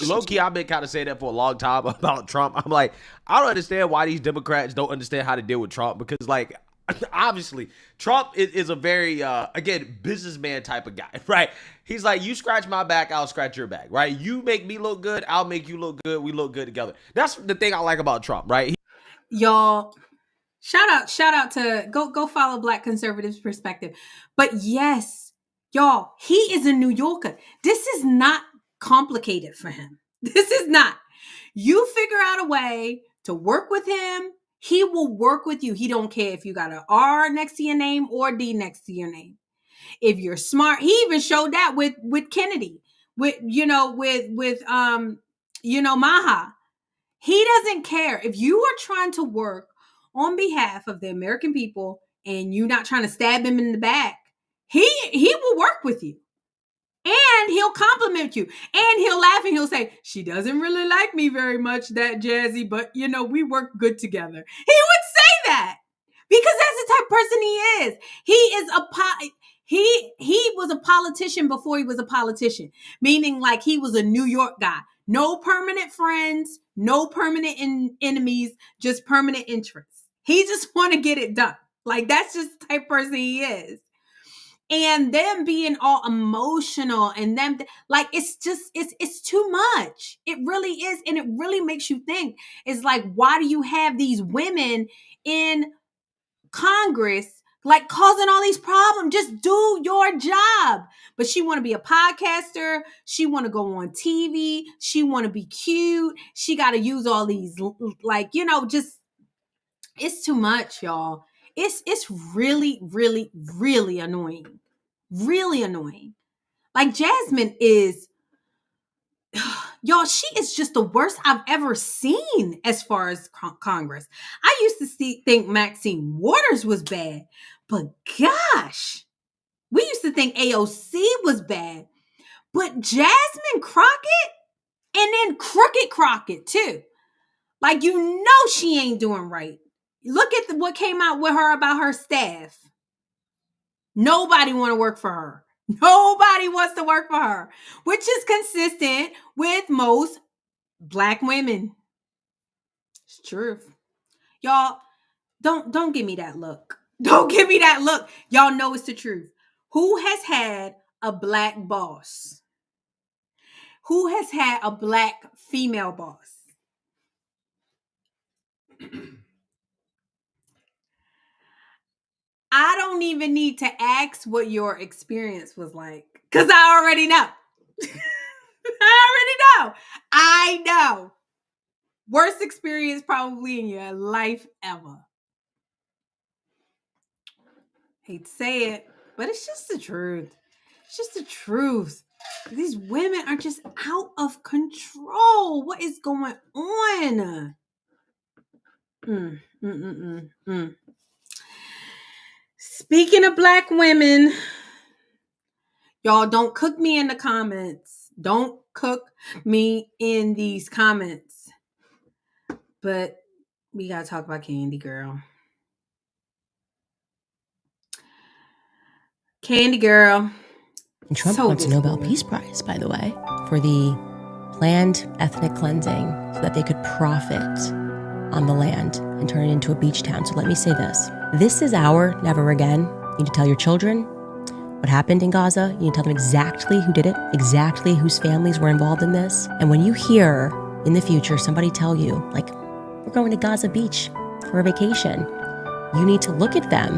low-key, I've been kind of saying that for a long time about Trump. I'm like, I don't understand why these Democrats don't understand how to deal with Trump because, like, obviously, Trump is a very, again, businessman type of guy, right? He's like, you scratch my back, I'll scratch your back, right? You make me look good, I'll make you look good, we look good together. That's the thing I like about Trump, right? Y'all, shout out to go follow Black Conservatives Perspective. But yes, y'all, he is a New Yorker. This is not complicated for him. This is not. You figure out a way to work with him. He will work with you. He don't care if you got an R next to your name or D next to your name. If you're smart, he even showed that with Kennedy, with Maha. He doesn't care if you are trying to work on behalf of the American people and you're not trying to stab him in the back. He will work with you. And he'll compliment you. And he'll laugh and he'll say, she doesn't really like me very much, that Jazzy, but, we work good together. He would say that because that's the type of person he is. He was a politician before he was a politician, meaning like he was a New York guy. No permanent friends, no permanent enemies, just permanent interests. He just want to get it done. Like, that's just the type of person he is. And them being all emotional and them like, it's too much. It really is. And it really makes you think. It's like, why do you have these women in Congress like causing all these problems? Just do your job. But she want to be a podcaster. She want to go on TV. She want to be cute. She got to use all these just, it's too much, y'all. It's really, really, really annoying. Really annoying. Like Jasmine is, y'all, she is just the worst I've ever seen as far as Congress. I used to think Maxine Waters was bad, but gosh, we used to think AOC was bad. But Jasmine Crockett, and then Crooked Crockett too. Like, you know she ain't doing right. Look at what came out with her about her staff. Nobody want to work for her. Nobody wants to work for her, which is consistent with most Black women. It's truth. Y'all, don't give me that look. Don't give me that look. Y'all know it's the truth. Who has had a Black boss? Who has had a Black female boss? I don't even need to ask what your experience was like, because I already know. I know. Worst experience probably in your life ever. Hate to say it, but it's just the truth. It's just the truth. These women are just out of control. What is going on? Speaking of Black women, y'all don't cook me in the comments. Don't cook me in these comments. But we gotta talk about Candy Girl. Candy Girl. And Trump wants a Nobel Peace Prize, by the way, for the planned ethnic cleansing so that they could profit on the land and turn it into a beach town. So let me say this. This is our never again. You need to tell your children what happened in Gaza. You need to tell them exactly who did it, exactly whose families were involved in this. And when you hear in the future somebody tell you, like, we're going to Gaza Beach for a vacation, you need to look at them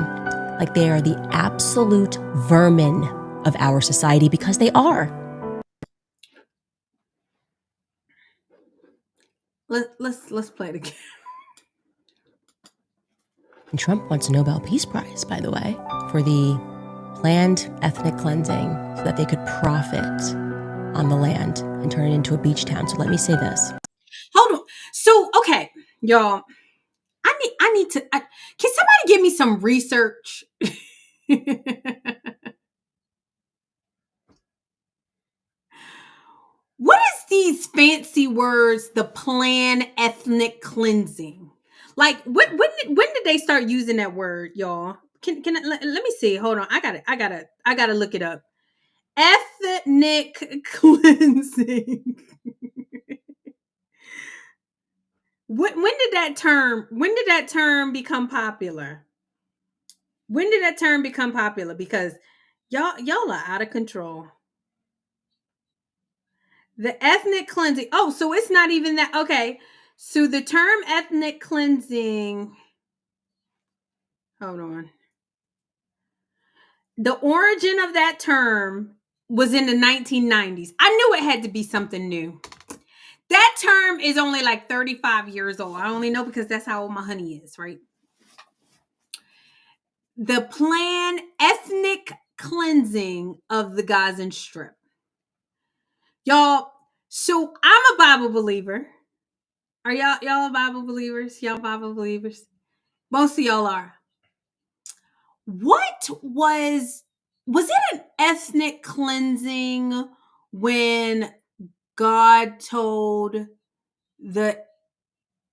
like they are the absolute vermin of our society, because they are. Let's play it again. And Trump wants a Nobel Peace Prize, by the way, for the planned ethnic cleansing so that they could profit on the land and turn it into a beach town. So let me say this. Hold on. So, okay, y'all, I need to, can somebody give me some research? What is these fancy words, the planned ethnic cleansing? Like, when did they start using that word, y'all? Can let me see. Hold on. I gotta look it up. Ethnic cleansing. When did that term become popular? When did that term become popular? Because y'all are out of control. The ethnic cleansing. Oh, so it's not even that. Okay. So the term ethnic cleansing. Hold on. The origin of that term was in the 1990s. I knew it had to be something new. That term is only like 35 years old. I only know because that's how old my honey is, right? The planned ethnic cleansing of the Gaza Strip. Y'all, so I'm a Bible believer. Are y'all Bible believers? Y'all Bible believers? Most of y'all are. What was it an ethnic cleansing when God told the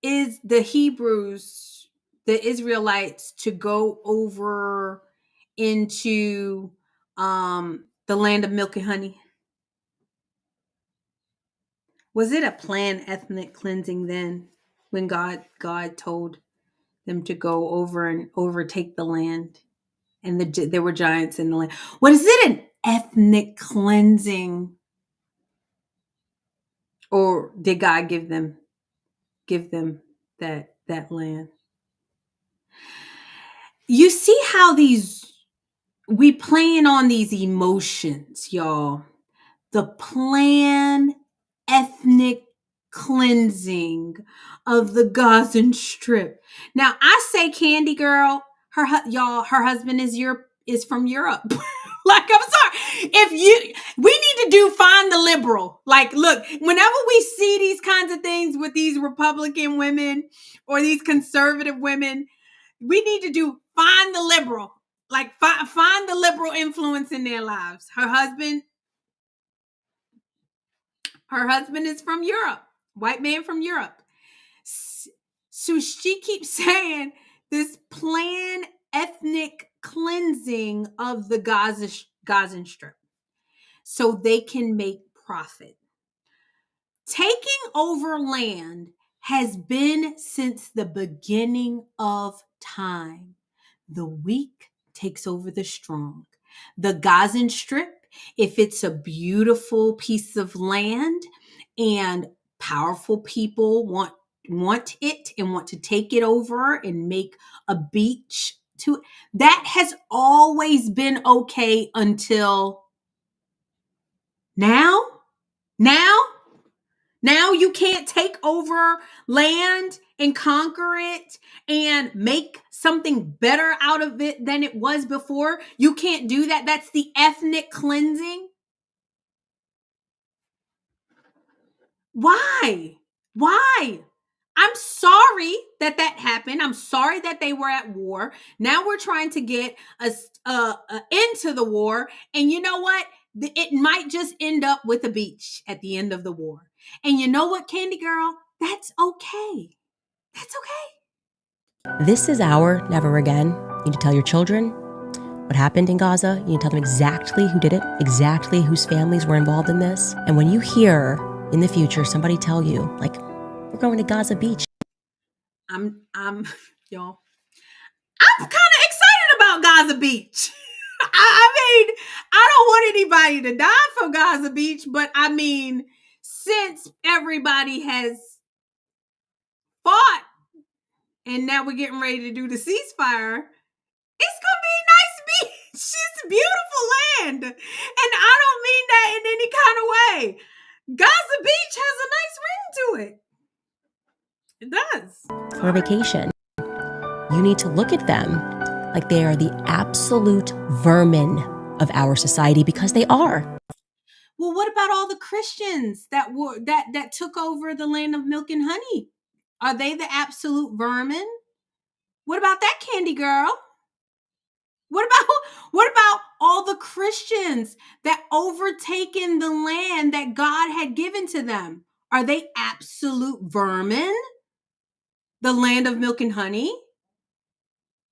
Hebrews, the Israelites, to go over into the land of milk and honey? Was it a planned ethnic cleansing then, when God told them to go over and overtake the land, and there were giants in the land? What is it, an ethnic cleansing, or did God give them that land? You see how we playing on these emotions, y'all. The planned ethnic cleansing of the Gaza Strip. Now, I say Candy Girl, her husband is from Europe. Like, I'm sorry. We need to do find the liberal. Like, look, whenever we see these kinds of things with these Republican women or these conservative women, we need to do find the liberal. Like, find the liberal influence in their lives. Her husband is from Europe, white man from Europe. So she keeps saying this planned ethnic cleansing of the Gaza Strip so they can make profit. Taking over land has been since the beginning of time. The weak takes over the strong. The Gaza Strip, if it's a beautiful piece of land and powerful people want it and want to take it over and make a beach to it, that has always been okay until now. Now you can't take over land and conquer it and make something better out of it than it was before. You can't do that. That's the ethnic cleansing. Why? I'm sorry that happened. I'm sorry that they were at war. Now we're trying to get us into the war. And you know what? It might just end up with a beach at the end of the war. And you know what, Candy Girl? That's okay. That's okay. This is our Never Again. You need to tell your children what happened in Gaza. You need to tell them exactly who did it, exactly whose families were involved in this. And when you hear in the future somebody tell you, like, we're going to Gaza Beach. I'm y'all. I'm kind of excited about Gaza Beach. I mean, I don't want anybody to die from Gaza Beach, but I mean, since everybody has fought and now we're getting ready to do the ceasefire, it's going to be a nice beach. It's beautiful land. And I don't mean that in any kind of way. Gaza Beach has a nice ring to it. It does. For a vacation. You need to look at them like they are the absolute vermin of our society, because they are. Well, what about all the Christians that took over the land of milk and honey? Are they the absolute vermin? What about that, Candy Girl? What about all the Christians that overtaken the land that God had given to them? Are they absolute vermin? The land of milk and honey?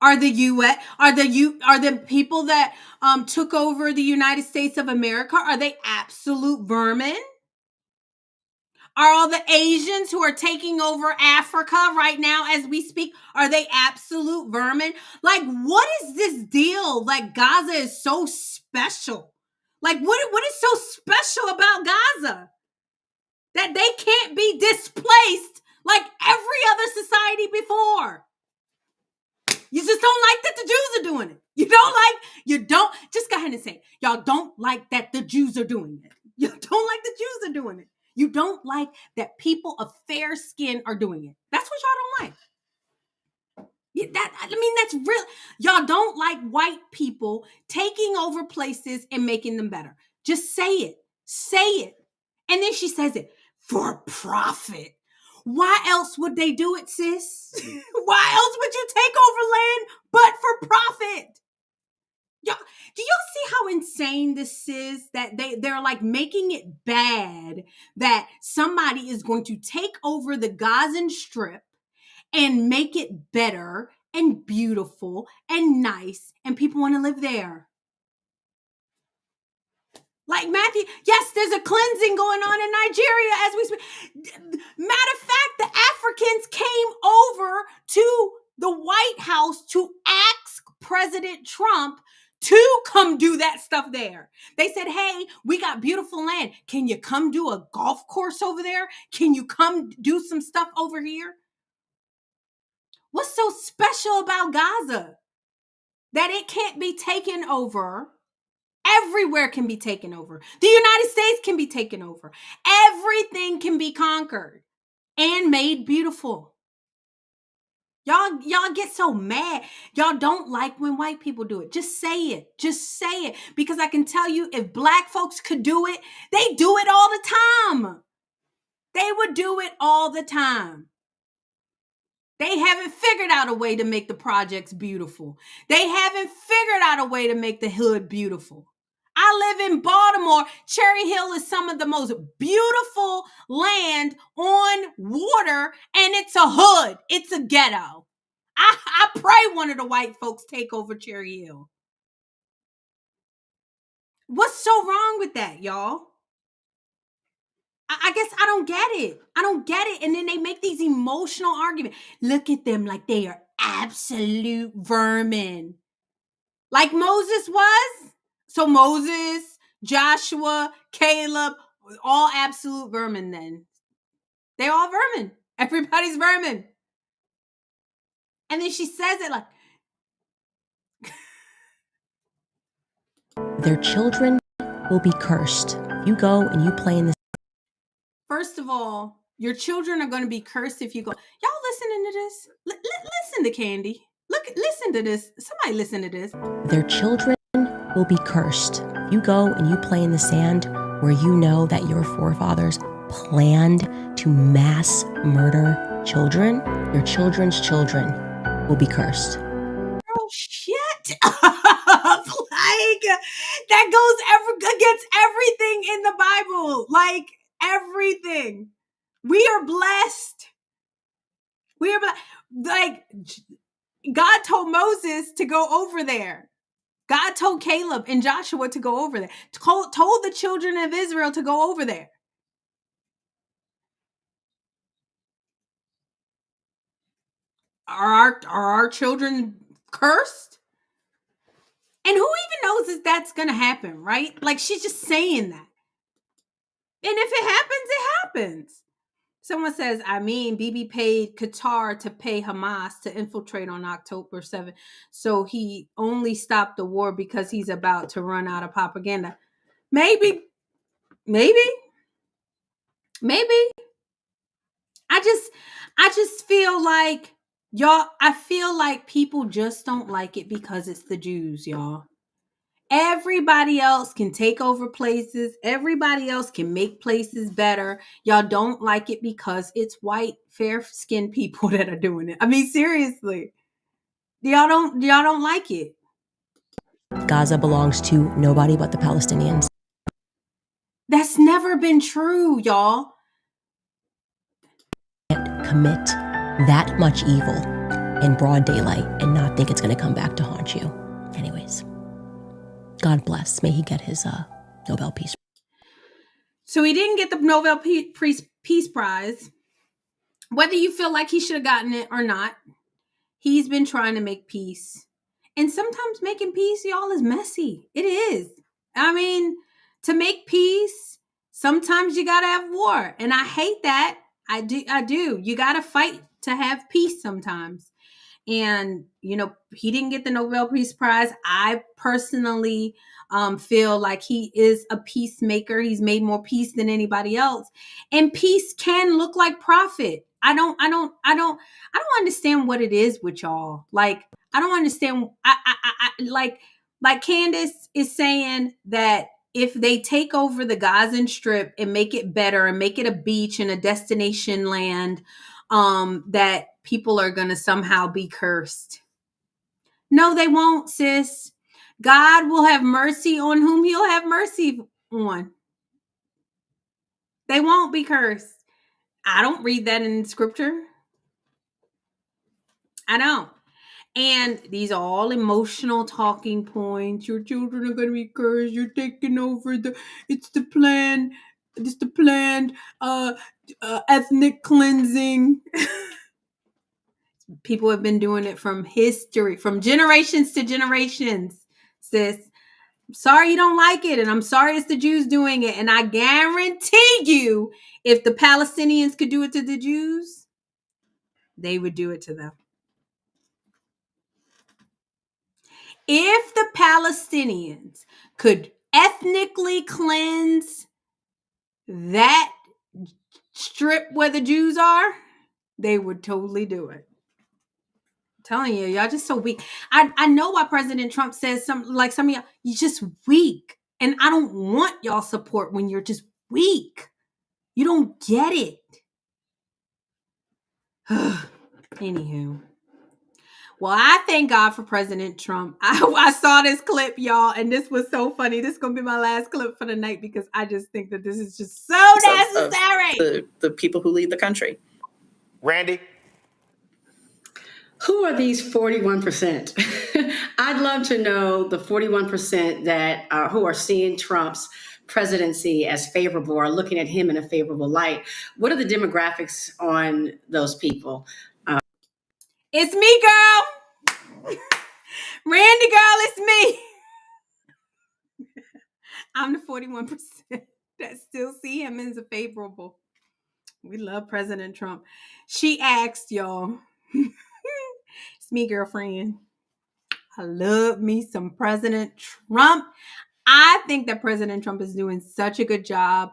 Are the people that took over the United States of America, are they absolute vermin? Are all the Asians who are taking over Africa right now as we speak, are they absolute vermin? Like, what is this deal? Like, Gaza is so special. Like, what is so special about Gaza? That they can't be displaced like every other society before. You just don't like that the Jews are doing it. Just go ahead and say it. Y'all don't like that the Jews are doing it. You don't like the Jews are doing it. You don't like that people of fair skin are doing it. That's what y'all don't like. That's real. Y'all don't like white people taking over places and making them better. Just say it. Say it. And then she says it, for profit. Why else would they do it, sis? Why else would you take over land but for profit? Y'all, do y'all see how insane this is? That they're like making it bad that somebody is going to take over the Gaza Strip and make it better and beautiful and nice, and people want to live there. Like Matthew, yes, there's a cleansing going on in Nigeria as we speak. Matter of fact, the Africans came over to the White House to ask President Trump to come do that stuff there. They said, hey, we got beautiful land. Can you come do a golf course over there? Can you come do some stuff over here? What's so special about Gaza? That it can't be taken over. Everywhere can be taken over. The United States can be taken over. Everything can be conquered and made beautiful. Y'all get so mad. Y'all don't like when white people do it. Just say it. Just say it. Because I can tell you, if black folks could do it, they do it all the time. They would do it all the time. They haven't figured out a way to make the projects beautiful. They haven't figured out a way to make the hood beautiful. I live in Baltimore. Cherry Hill is some of the most beautiful land on water, and it's a hood. It's a ghetto. I pray one of the white folks take over Cherry Hill. What's so wrong with that, y'all? I guess I don't get it. I don't get it. And then they make these emotional arguments. Look at them like they are absolute vermin. Like Moses was. So Moses, Joshua, Caleb, all absolute vermin then. They all vermin. Everybody's vermin. And then she says it like, Their children will be cursed. You go and you play in the first of all, your children are going to be cursed if you go. Y'all listening to this? Listen to Candy. Listen to this. Somebody listen to this. Their children will be cursed. You go and you play in the sand where you know that your forefathers planned to mass murder children. Your children's children will be cursed. Oh, shit. Like, that goes against everything in the Bible. Like, everything. We are blessed. We are blessed. Like, God told Moses to go over there. God told Caleb and Joshua to go over there. Told the children of Israel to go over there. Are our children cursed? And who even knows if that's going to happen, right? Like, she's just saying that. And if it happens, it happens. Someone says, Bibi paid Qatar to pay Hamas to infiltrate on October 7th. So he only stopped the war because he's about to run out of propaganda. Maybe. I just feel like, y'all, I feel like people just don't like it because it's the Jews, y'all. Everybody else can take over places. Everybody else can make places better. Y'all don't like it because it's white, fair-skinned people that are doing it. I mean, seriously. Y'all don't like it. Gaza belongs to nobody but the Palestinians. That's never been true, y'all. Commit that much evil in broad daylight and not think it's going to come back to haunt you. Anyways, God bless. May he get his Nobel Peace. So he didn't get the Nobel Peace Prize. Whether you feel like he should have gotten it or not, he's been trying to make peace. And sometimes making peace, y'all, is messy. It is. I mean, to make peace, sometimes you got to have war. And I hate that. I do. You got to fight to have peace sometimes. And, he didn't get the Nobel Peace Prize. I personally feel like he is a peacemaker. He's made more peace than anybody else. And peace can look like profit. I don't understand what it is with y'all. Like, I don't understand. Like Candace is saying that if they take over the Gaza Strip and make it better and make it a beach and a destination land, that people are going to somehow be cursed. No, they won't, sis. God will have mercy on whom he'll have mercy on. They won't be cursed. I don't read that in scripture. I don't. And these are all emotional talking points. Your children are going to be cursed. You're taking over it's the planned ethnic cleansing. People have been doing it from history, from generations to generations, sis. I'm sorry you don't like it, and I'm sorry it's the Jews doing it. And I guarantee you, if the Palestinians could do it to the Jews, they would do it to them. If the Palestinians could ethnically cleanse that strip where the Jews are, they would totally do it. telling you, y'all just so weak. I know why President Trump says some of y'all, you're just weak. And I don't want y'all support when you're just weak. You don't get it. Anywho. Well, I thank God for President Trump. I saw this clip, y'all, and this was so funny. This is going to be my last clip for the night because I just think that this is just so necessary. The people who lead the country. Randy? Who are these 41%? I'd love to know the 41% that who are seeing Trump's presidency as favorable or looking at him in a favorable light. What are the demographics on those people? It's me, girl. Randy, girl, it's me. I'm the 41% that still see him as a favorable. We love President Trump. She asked, y'all. It's me, girlfriend. I love me some President Trump. I think that President Trump is doing such a good job.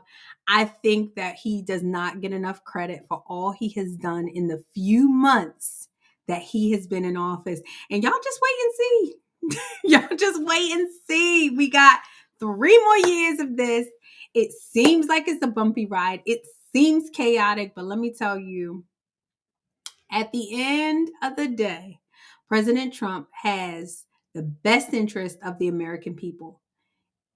I think that he does not get enough credit for all he has done in the few months that he has been in office. And y'all just wait and see. Y'all just wait and see. We got 3 more years of this. It seems like it's a bumpy ride. It seems chaotic, but let me tell you, at the end of the day, President Trump has the best interest of the American people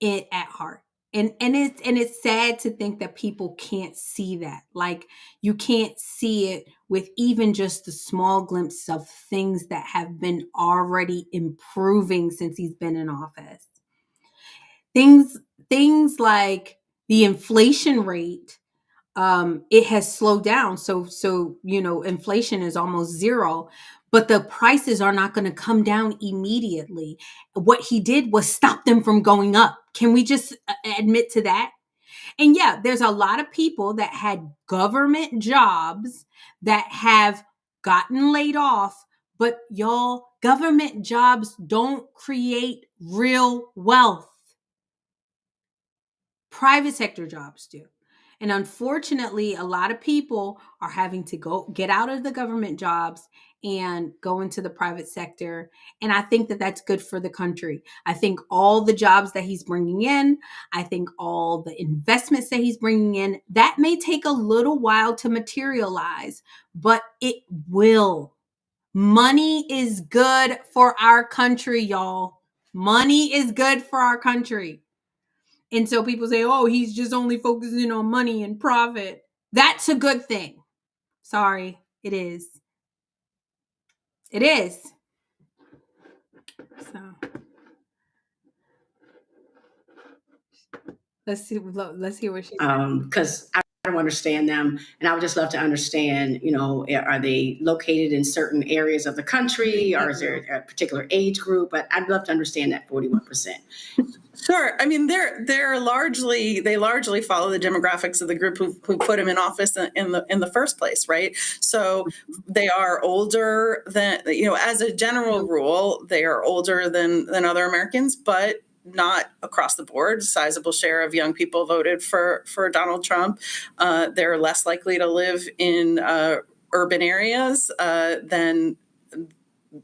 at heart. And it's sad to think that people can't see that. Like, you can't see it with even just the small glimpse of things that have been already improving since he's been in office. Things like the inflation rate, it has slowed down. So, inflation is almost zero, but the prices are not going to come down immediately. What he did was stop them from going up. Can we just admit to that? And yeah, there's a lot of people that had government jobs that have gotten laid off, but y'all, government jobs don't create real wealth. Private sector jobs do. And unfortunately, a lot of people are having to get out of the government jobs and go into the private sector. And I think that that's good for the country. I think all the jobs that he's bringing in, I think all the investments that he's bringing in, that may take a little while to materialize, but it will. Money is good for our country, y'all. Money is good for our country. And so people say, oh, he's just only focusing on money and profit. That's a good thing. Sorry, it is. It is. So let's hear what she said. Because I don't understand them. And I would just love to understand, are they located in certain areas of the country, or is there a particular age group? But I'd love to understand that 41%. Sure. I mean, they largely follow the demographics of the group who put him in office in the first place, right? So they are older than, as a general rule, they are older than other Americans, but not across the board. A sizable share of young people voted for Donald Trump. They're less likely to live in urban areas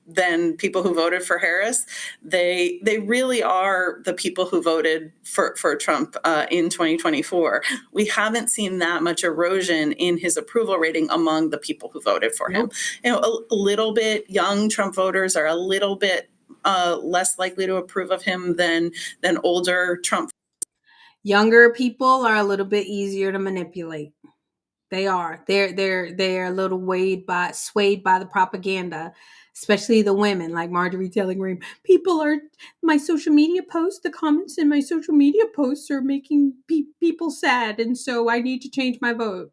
than people who voted for Harris. They really are the people who voted for Trump in 2024. We haven't seen that much erosion in his approval rating among the people who voted for him. A little bit, young Trump voters are a little bit less likely to approve of him than older Trump. Younger people are a little bit easier to manipulate. They are. They're a little swayed by the propaganda, especially the women like Marjorie Taylor Greene. My social media posts, the comments in my social media posts are making people sad, and so I need to change my vote.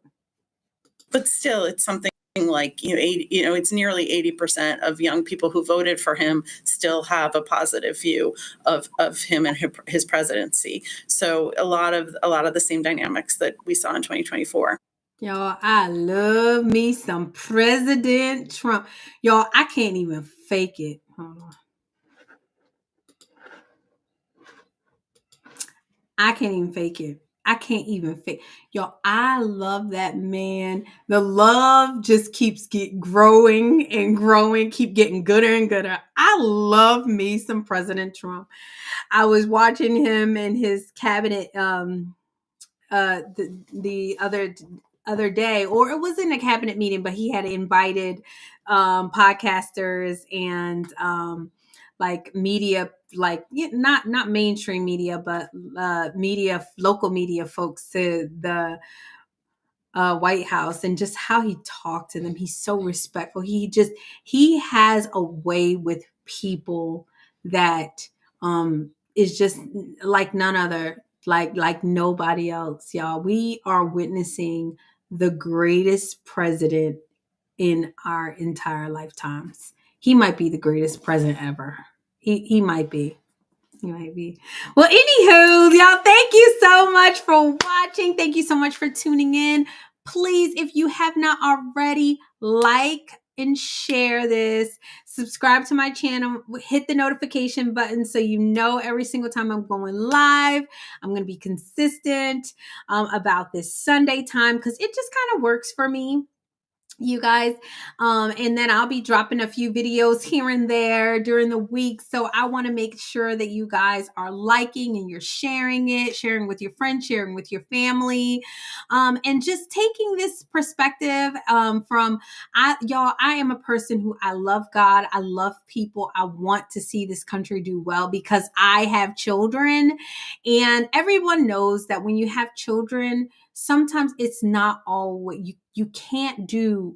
But still, it's something like, it's nearly 80% of young people who voted for him still have a positive view of him and his presidency. So a lot of the same dynamics that we saw in 2024. Y'all, I love me some President Trump. Y'all, I can't even fake it. Hold on. I can't even fake it. I can't even fit. Yo, I love that man. The love just keeps growing and growing, keep getting gooder and gooder. I love me some President Trump. I was watching him in his cabinet the other day, or it wasn't a cabinet meeting, but he had invited podcasters and like media, like not mainstream media, but local media folks to the White House, and just how he talked to them. He's so respectful. He has a way with people that is just like none other, like nobody else, y'all. We are witnessing the greatest president in our entire lifetimes. He might be the greatest president ever. He might be. He might be. Well, anywho, y'all, thank you so much for watching. Thank you so much for tuning in. Please, if you have not already, like and share this. Subscribe to my channel. Hit the notification button so you know every single time I'm going live. I'm going to be consistent about this Sunday time because it just kind of works for me, you guys. And then I'll be dropping a few videos here and there during the week. So I want to make sure that you guys are liking and you're sharing it, sharing with your friends, sharing with your family, and just taking this perspective from y'all. I am a person who, I love God. I love people. I want to see this country do well because I have children, and everyone knows that when you have children, sometimes it's not all what you can't do.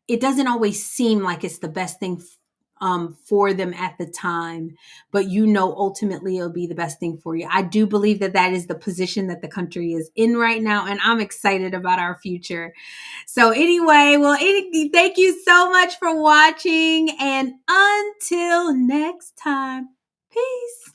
It doesn't always seem like it's the best thing for them at the time, but ultimately it'll be the best thing for you. I do believe that is the position that the country is in right now, and I'm excited about our future. So anyway, thank you so much for watching, and until next time, peace.